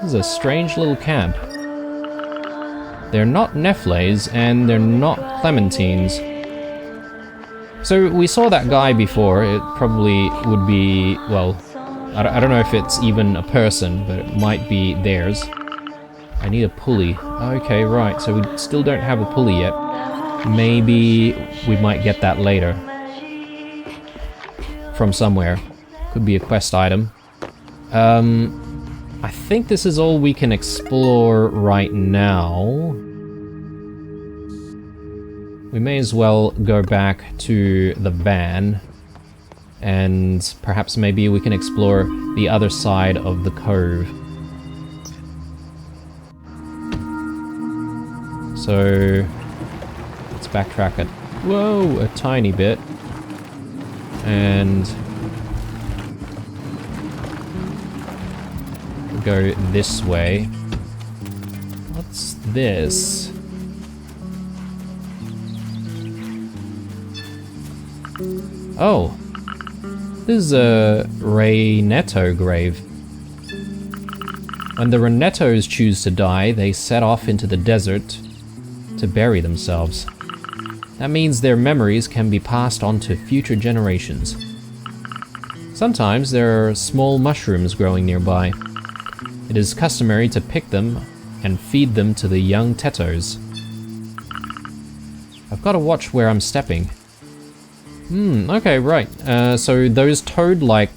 Speaker 1: This is a strange little camp. They're not Nefles, and they're not Clementines. So we saw that guy before. It probably would be, well, I don't know if it's even a person, but it might be theirs. I need a pulley. Okay, right, so we still don't have a pulley yet. Maybe we might get that later. From somewhere. Could be a quest item. I think this is all we can explore right now. We may as well go back to the van. And perhaps maybe we can explore the other side of the cove. So let's backtrack it. Whoa, a tiny bit. And go this way. What's this? Oh. This is a Reinetto grave. When the Reinettos choose to die, they set off into the desert to bury themselves. That means their memories can be passed on to future generations. Sometimes there are small mushrooms growing nearby. It is customary to pick them and feed them to the young tettos. I've got to watch where I'm stepping. Okay, right. So those toad-like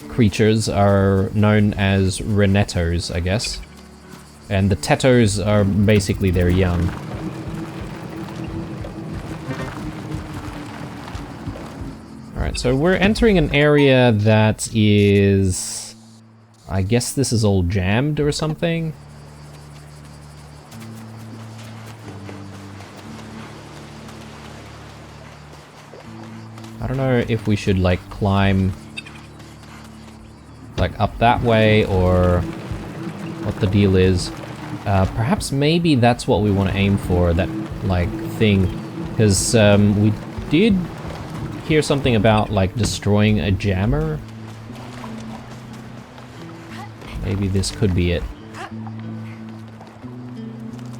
Speaker 1: creatures are known as renettos, I guess. And the tettos are basically their young. Alright, so we're entering an area that is... I guess this is all jammed or something? I don't know if we should, like, climb... like, up that way, or... what the deal is. Perhaps maybe that's what we want to aim for, that, like, thing. Because, we did hear something about, like, destroying a jammer. Maybe this could be it.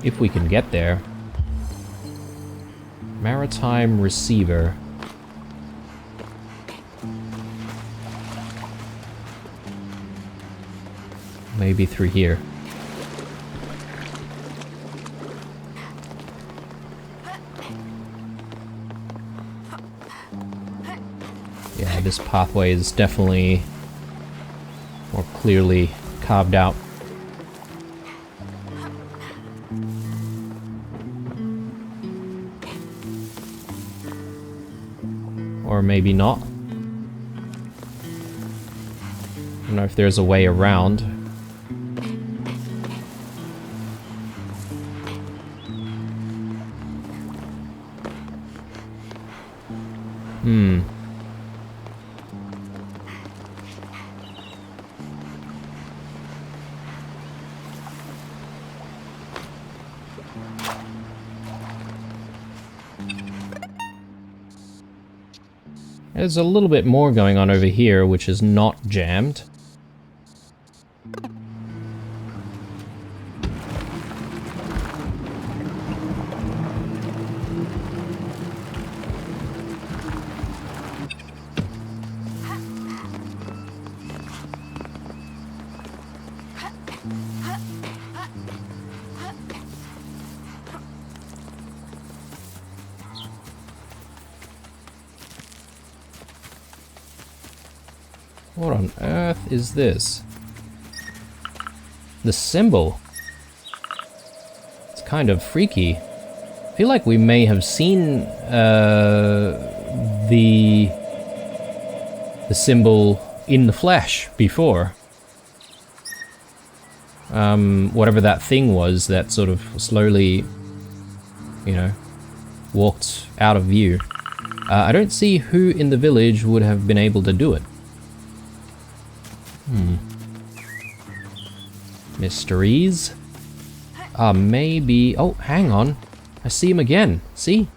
Speaker 1: If we can get there. Maritime receiver. Maybe through here. Yeah, this pathway is definitely more clearly carved out. Or maybe not. I don't know if there's a way around. There's a little bit more going on over here, which is not jammed. What on earth is this? The symbol. It's kind of freaky. I feel like we may have seen the symbol in the flesh before. Whatever that thing was that sort of slowly, you know, walked out of view. I don't see who in the village would have been able to do it. Mysteries? Maybe... oh, hang on. I see him again. See?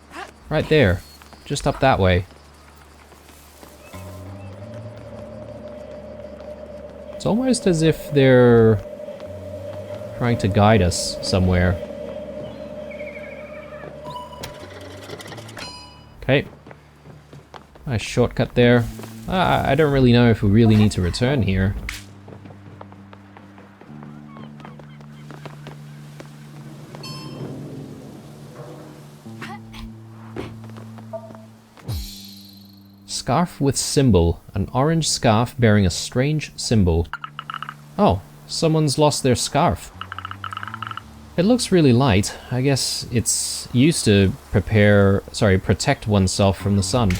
Speaker 1: Right there. Just up that way. It's almost as if they're trying to guide us somewhere. Okay. Nice shortcut there. I don't really know if we really need to return here. Scarf with symbol. An orange scarf bearing a strange symbol. Oh, someone's lost their scarf. It looks really light. I guess it's used to protect oneself from the sun.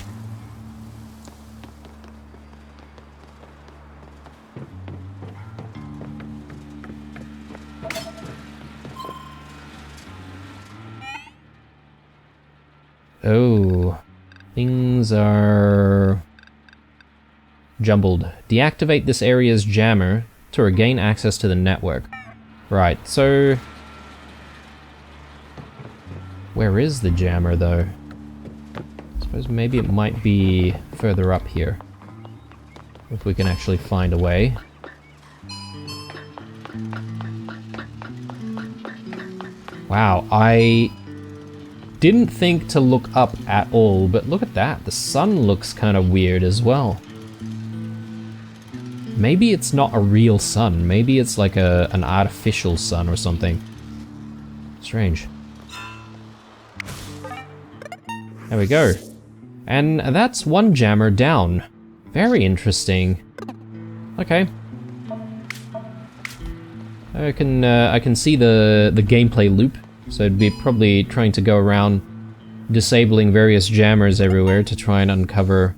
Speaker 1: Oh, things are jumbled. Deactivate this area's jammer to regain access to the network. Right, so where is the jammer though? I suppose maybe it might be further up here. If we can actually find a way. Wow, I didn't think to look up at all, but look at that. The sun looks kind of weird as well. Maybe it's not a real sun. Maybe it's like an artificial sun or something. Strange. There we go. And that's one jammer down. Very interesting. Okay. I can see the gameplay loop. So it'd be probably trying to go around disabling various jammers everywhere to try and uncover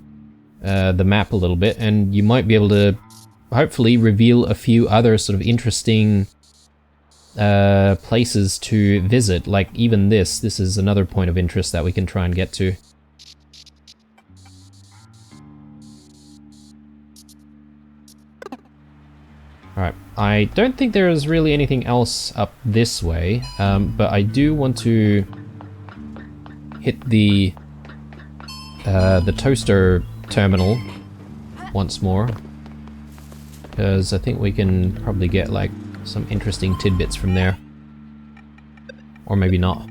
Speaker 1: the map a little bit, and you might be able to hopefully reveal a few other sort of interesting places to visit, like even this. This is another point of interest that we can try and get to. Alright, I don't think there is really anything else up this way, but I do want to hit the toaster terminal once more, because I think we can probably get like some interesting tidbits from there. Or maybe not.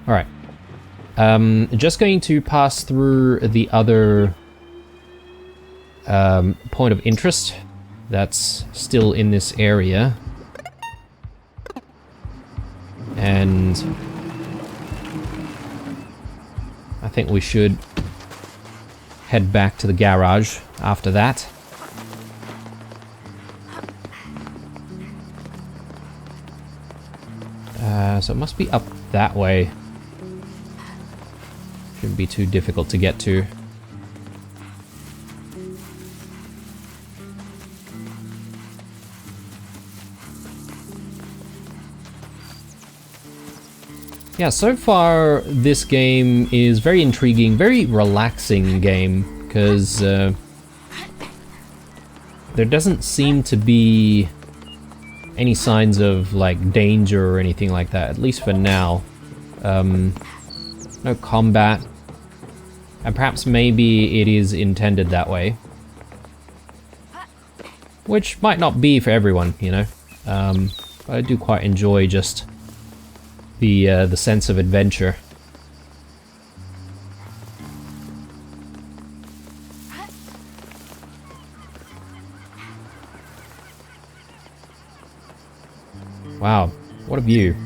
Speaker 1: Alright. Just going to pass through the other point of interest that's still in this area. And I think we should head back to the garage after that. So it must be up that way. Shouldn't be too difficult to get to. Yeah, so far this game is very intriguing, very relaxing game, because there doesn't seem to be any signs of like danger or anything like that, at least for now. No combat, and perhaps maybe it is intended that way, which might not be for everyone, you know. But I do quite enjoy just the sense of adventure. Wow, what a view.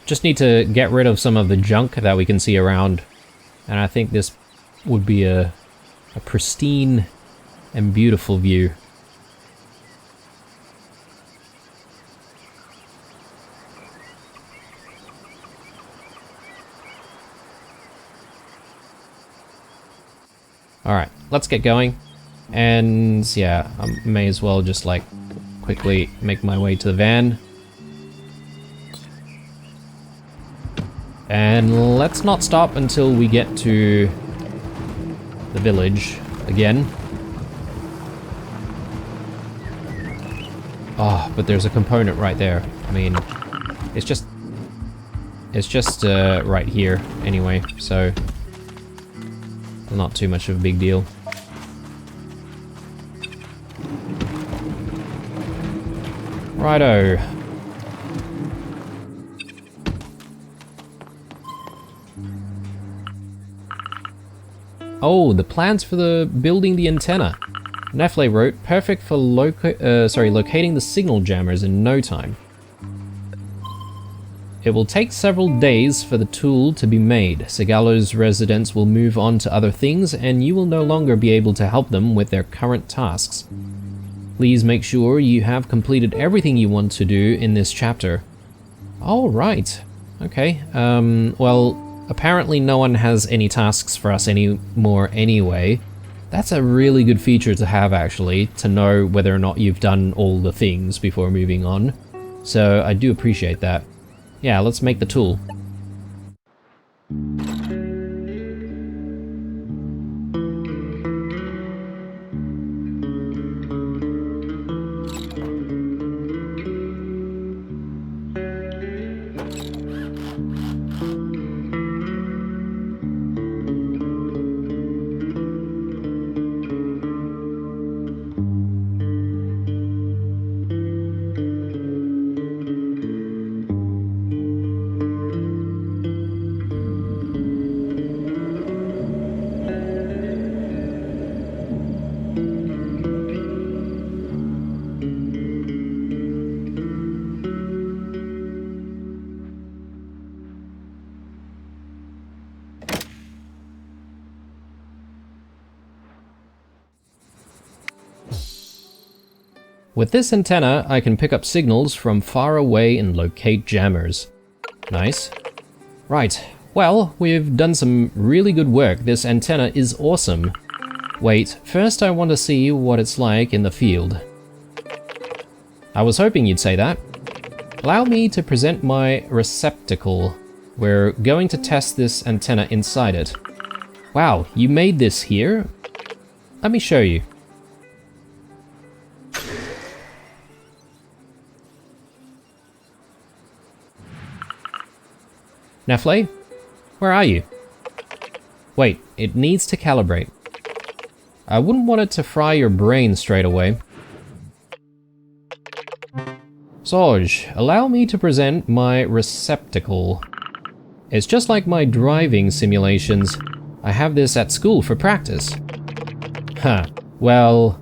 Speaker 1: Just need to get rid of some of the junk that we can see around, and I think this would be a pristine and beautiful view. Alright, let's get going. And yeah, I may as well just like quickly make my way to the van. And let's not stop until we get to the village again. Oh, but there's a component right there. I mean, it's just right here anyway, so not too much of a big deal. Righto. Oh, the plans for building the antenna. Nefle wrote, perfect for locating the signal jammers in no time. It will take several days for the tool to be made. Sigalo's residents will move on to other things, and you will no longer be able to help them with their current tasks. Please make sure you have completed everything you want to do in this chapter. All right. Okay. Well, apparently no one has any tasks for us anymore anyway. That's a really good feature to have, actually, to know whether or not you've done all the things before moving on. So I do appreciate that. Yeah, let's make the tool. With this antenna, I can pick up signals from far away and locate jammers. Nice. Right, well, we've done some really good work. This antenna is awesome. Wait, first I want to see what it's like in the field. I was hoping you'd say that. Allow me to present my receptacle. We're going to test this antenna inside it. Wow, you made this here? Let me show you. Nafle? Where are you? Wait, it needs to calibrate. I wouldn't want it to fry your brain straight away. Soj, allow me to present my receptacle. It's just like my driving simulations. I have this at school for practice. Huh, well,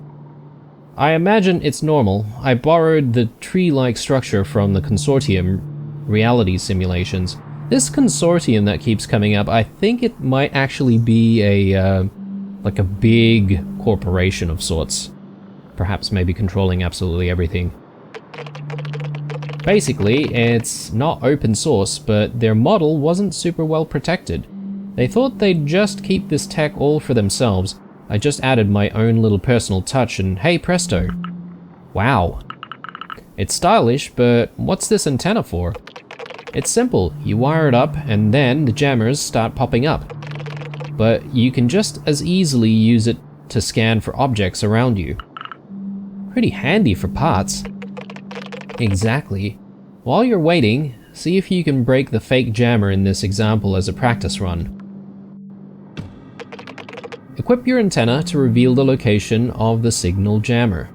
Speaker 1: I imagine it's normal. I borrowed the tree-like structure from the consortium reality simulations. This consortium that keeps coming up, I think it might actually be a, like a big corporation of sorts. Perhaps maybe controlling absolutely everything. Basically, it's not open source, but their model wasn't super well protected. They thought they'd just keep this tech all for themselves. I just added my own little personal touch and hey presto. Wow. It's stylish, but what's this antenna for? It's simple, you wire it up and then the jammers start popping up. But you can just as easily use it to scan for objects around you. Pretty handy for parts. Exactly. While you're waiting, see if you can break the fake jammer in this example as a practice run. Equip your antenna to reveal the location of the signal jammer.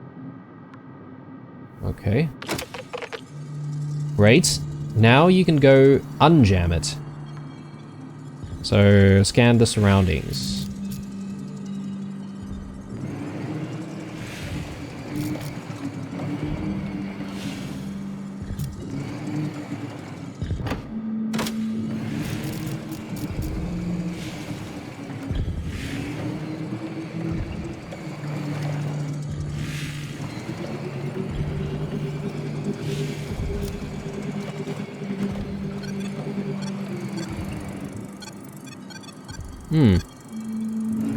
Speaker 1: Okay. Great. Now you can go unjam it. So scan the surroundings.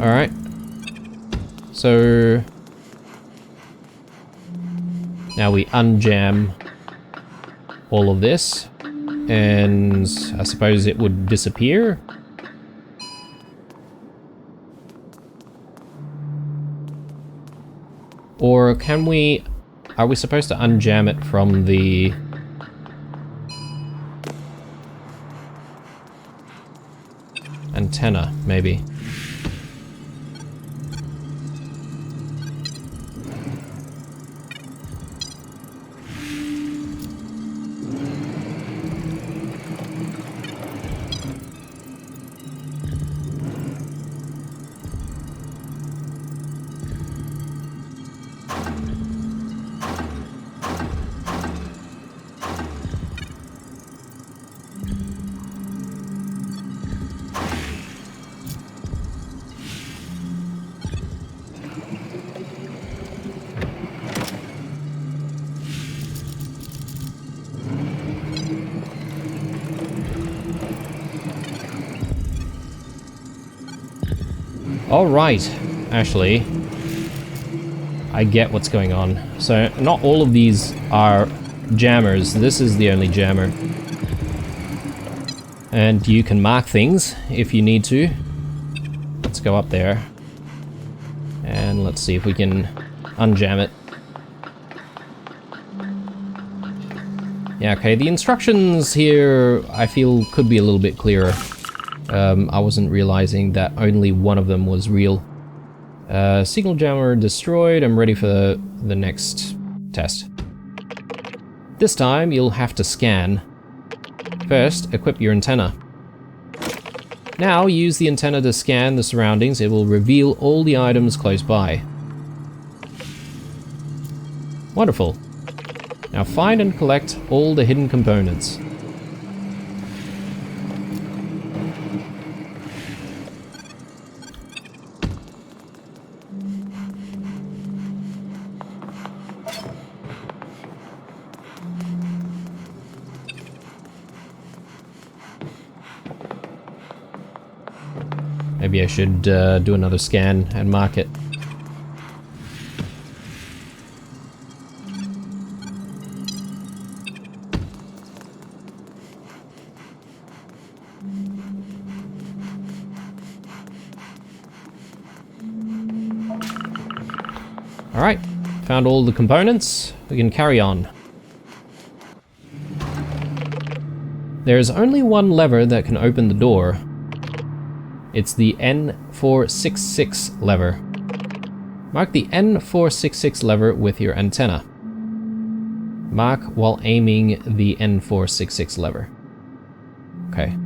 Speaker 1: Alright. So now we unjam all of this, and I suppose it would disappear. Or can we... Are we supposed to unjam it from the... antenna, maybe? Alright, actually, I get what's going on. So, not all of these are jammers. This is the only jammer. And you can mark things if you need to. Let's go up there. And let's see if we can unjam it. Yeah, okay, the instructions here, I feel, could be a little bit clearer. I wasn't realizing that only one of them was real. Signal jammer destroyed. I'm ready for the next test. This time, you'll have to scan. First, equip your antenna. Now, use the antenna to scan the surroundings. It will reveal all the items close by. Wonderful. Now find and collect all the hidden components. Maybe I should do another scan and mark it. Alright, found all the components. We can carry on. There's only one lever that can open the door. It's the N466 lever. Mark the N466 lever with your antenna. Mark while aiming the N466 lever. Okay.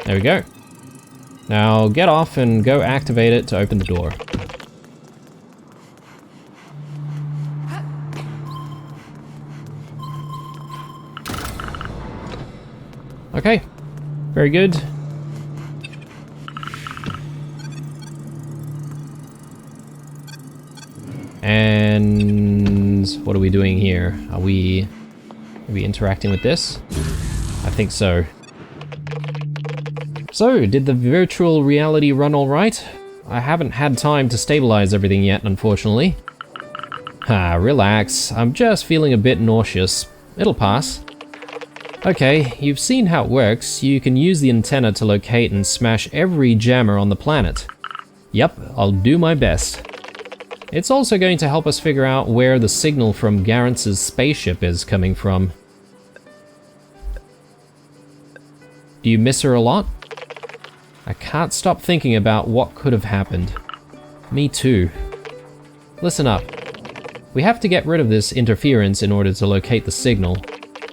Speaker 1: There we go. Now get off and go activate it to open the door. Okay, very good. And what are we doing here? Are we interacting with this? I think so. So, did the virtual reality run alright? I haven't had time to stabilize everything yet, unfortunately. Relax. I'm just feeling a bit nauseous. It'll pass. Okay, you've seen how it works. You can use the antenna to locate and smash every jammer on the planet. Yep, I'll do my best. It's also going to help us figure out where the signal from Garance's spaceship is coming from. Do you miss her a lot? I can't stop thinking about what could have happened. Me too. Listen up. We have to get rid of this interference in order to locate the signal.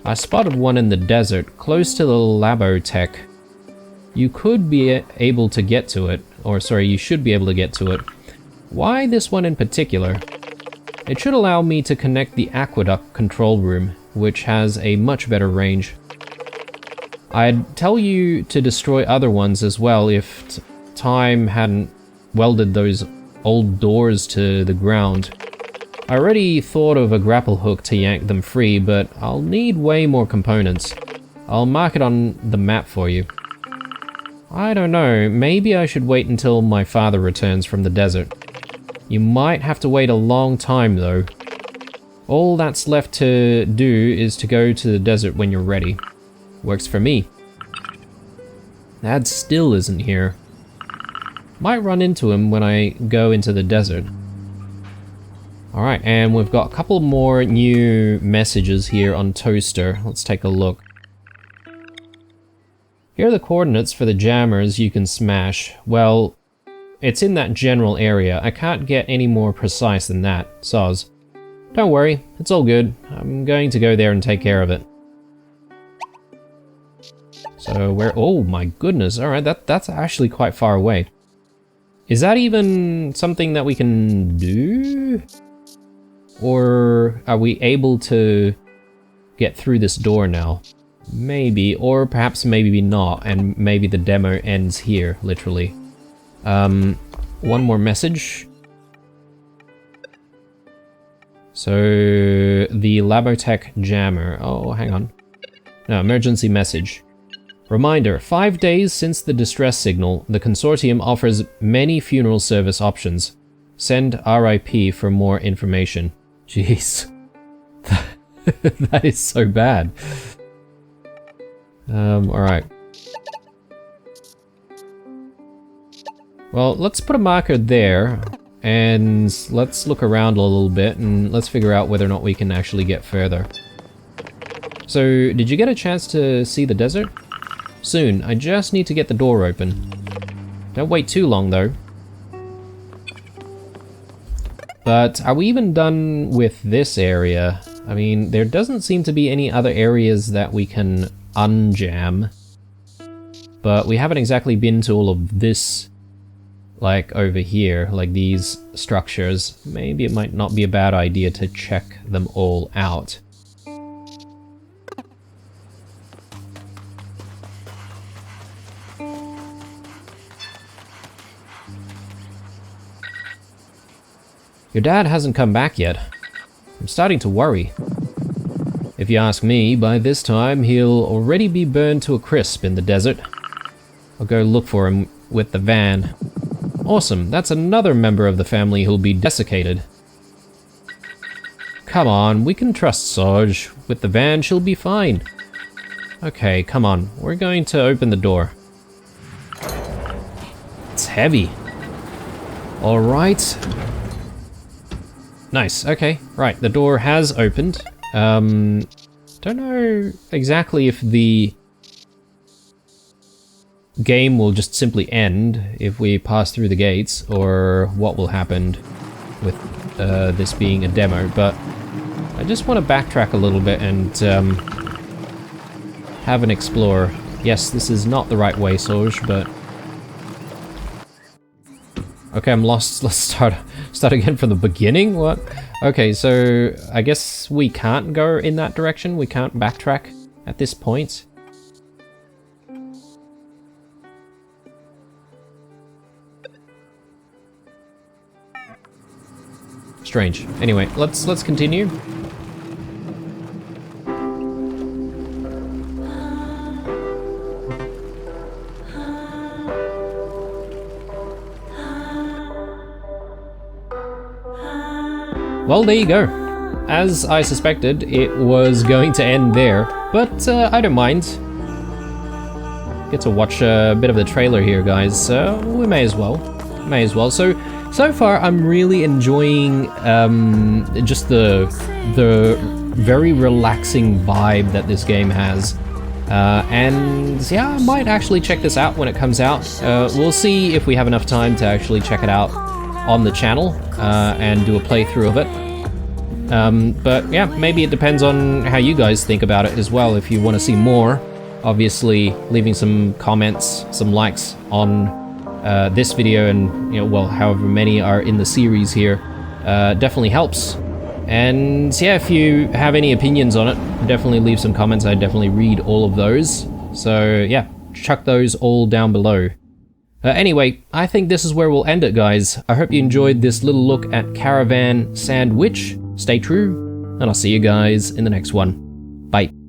Speaker 1: I spotted one in the desert, close to the Labotech. You could be able to get to it, or sorry, you should be able to get to it. Why this one in particular? It should allow me to connect the aqueduct control room, which has a much better range. I'd tell you to destroy other ones as well if time hadn't welded those old doors to the ground. I already thought of a grapple hook to yank them free, but I'll need way more components. I'll mark it on the map for you. I don't know, maybe I should wait until my father returns from the desert. You might have to wait a long time though. All that's left to do is to go to the desert when you're ready. Works for me. Dad still isn't here. Might run into him when I go into the desert. Alright, and we've got a couple more new messages here on Toaster. Let's take a look. Here are the coordinates for the jammers you can smash. Well, it's in that general area. I can't get any more precise than that, soz. Don't worry, it's all good. I'm going to go there and take care of it. So where, oh my goodness, alright, that's actually quite far away. Is that even something that we can do? Or are we able to get through this door now? Maybe, or perhaps maybe not, and maybe the demo ends here, literally. One more message. So, the Labotech jammer, oh, hang on. No, emergency message. Reminder, 5 days since the distress signal, the consortium offers many funeral service options. Send RIP for more information. Jeez. That is so bad. Alright. Well, let's put a marker there, and let's look around a little bit, and let's figure out whether or not we can actually get further. So, did you get a chance to see the desert? Soon, I just need to get the door open. Don't wait too long though. But are we even done with this area? I mean, there doesn't seem to be any other areas that we can unjam. But we haven't exactly been to all of this, like over here, like these structures. Maybe it might not be a bad idea to check them all out. Your dad hasn't come back yet. I'm starting to worry. If you ask me, by this time he'll already be burned to a crisp in the desert. I'll go look for him with the van. Awesome, that's another member of the family who'll be desiccated. Come on, we can trust Soj. With the van, she'll be fine. Okay, come on, we're going to open the door. It's heavy. Alright. Nice, okay, right, the door has opened. Don't know exactly if the game will just simply end if we pass through the gates, or what will happen with this being a demo, but I just want to backtrack a little bit and have an explore. Yes, this is not the right way, Soj, but... Okay, I'm lost. Let's start again from the beginning? What? Okay, so I guess we can't go in that direction. We can't backtrack at this point. Strange. Anyway, let's continue. Well, there you go. As I suspected, it was going to end there, but I don't mind. Get to watch a bit of the trailer here, guys, so we may as well. So far, I'm really enjoying just the very relaxing vibe that this game has. And yeah, I might actually check this out when it comes out. We'll see if we have enough time to actually check it out on the channel and do a playthrough of it. But yeah, maybe it depends on how you guys think about it as well. If you want to see more, obviously leaving some comments, some likes on this video, and well, however many are in the series here, definitely helps. And yeah, if you have any opinions on it, definitely leave some comments. I definitely read all of those. So yeah, chuck those all down below. Anyway, I think this is where we'll end it, guys. I hope you enjoyed this little look at Caravan SandWitch. Stay true, and I'll see you guys in the next one. Bye.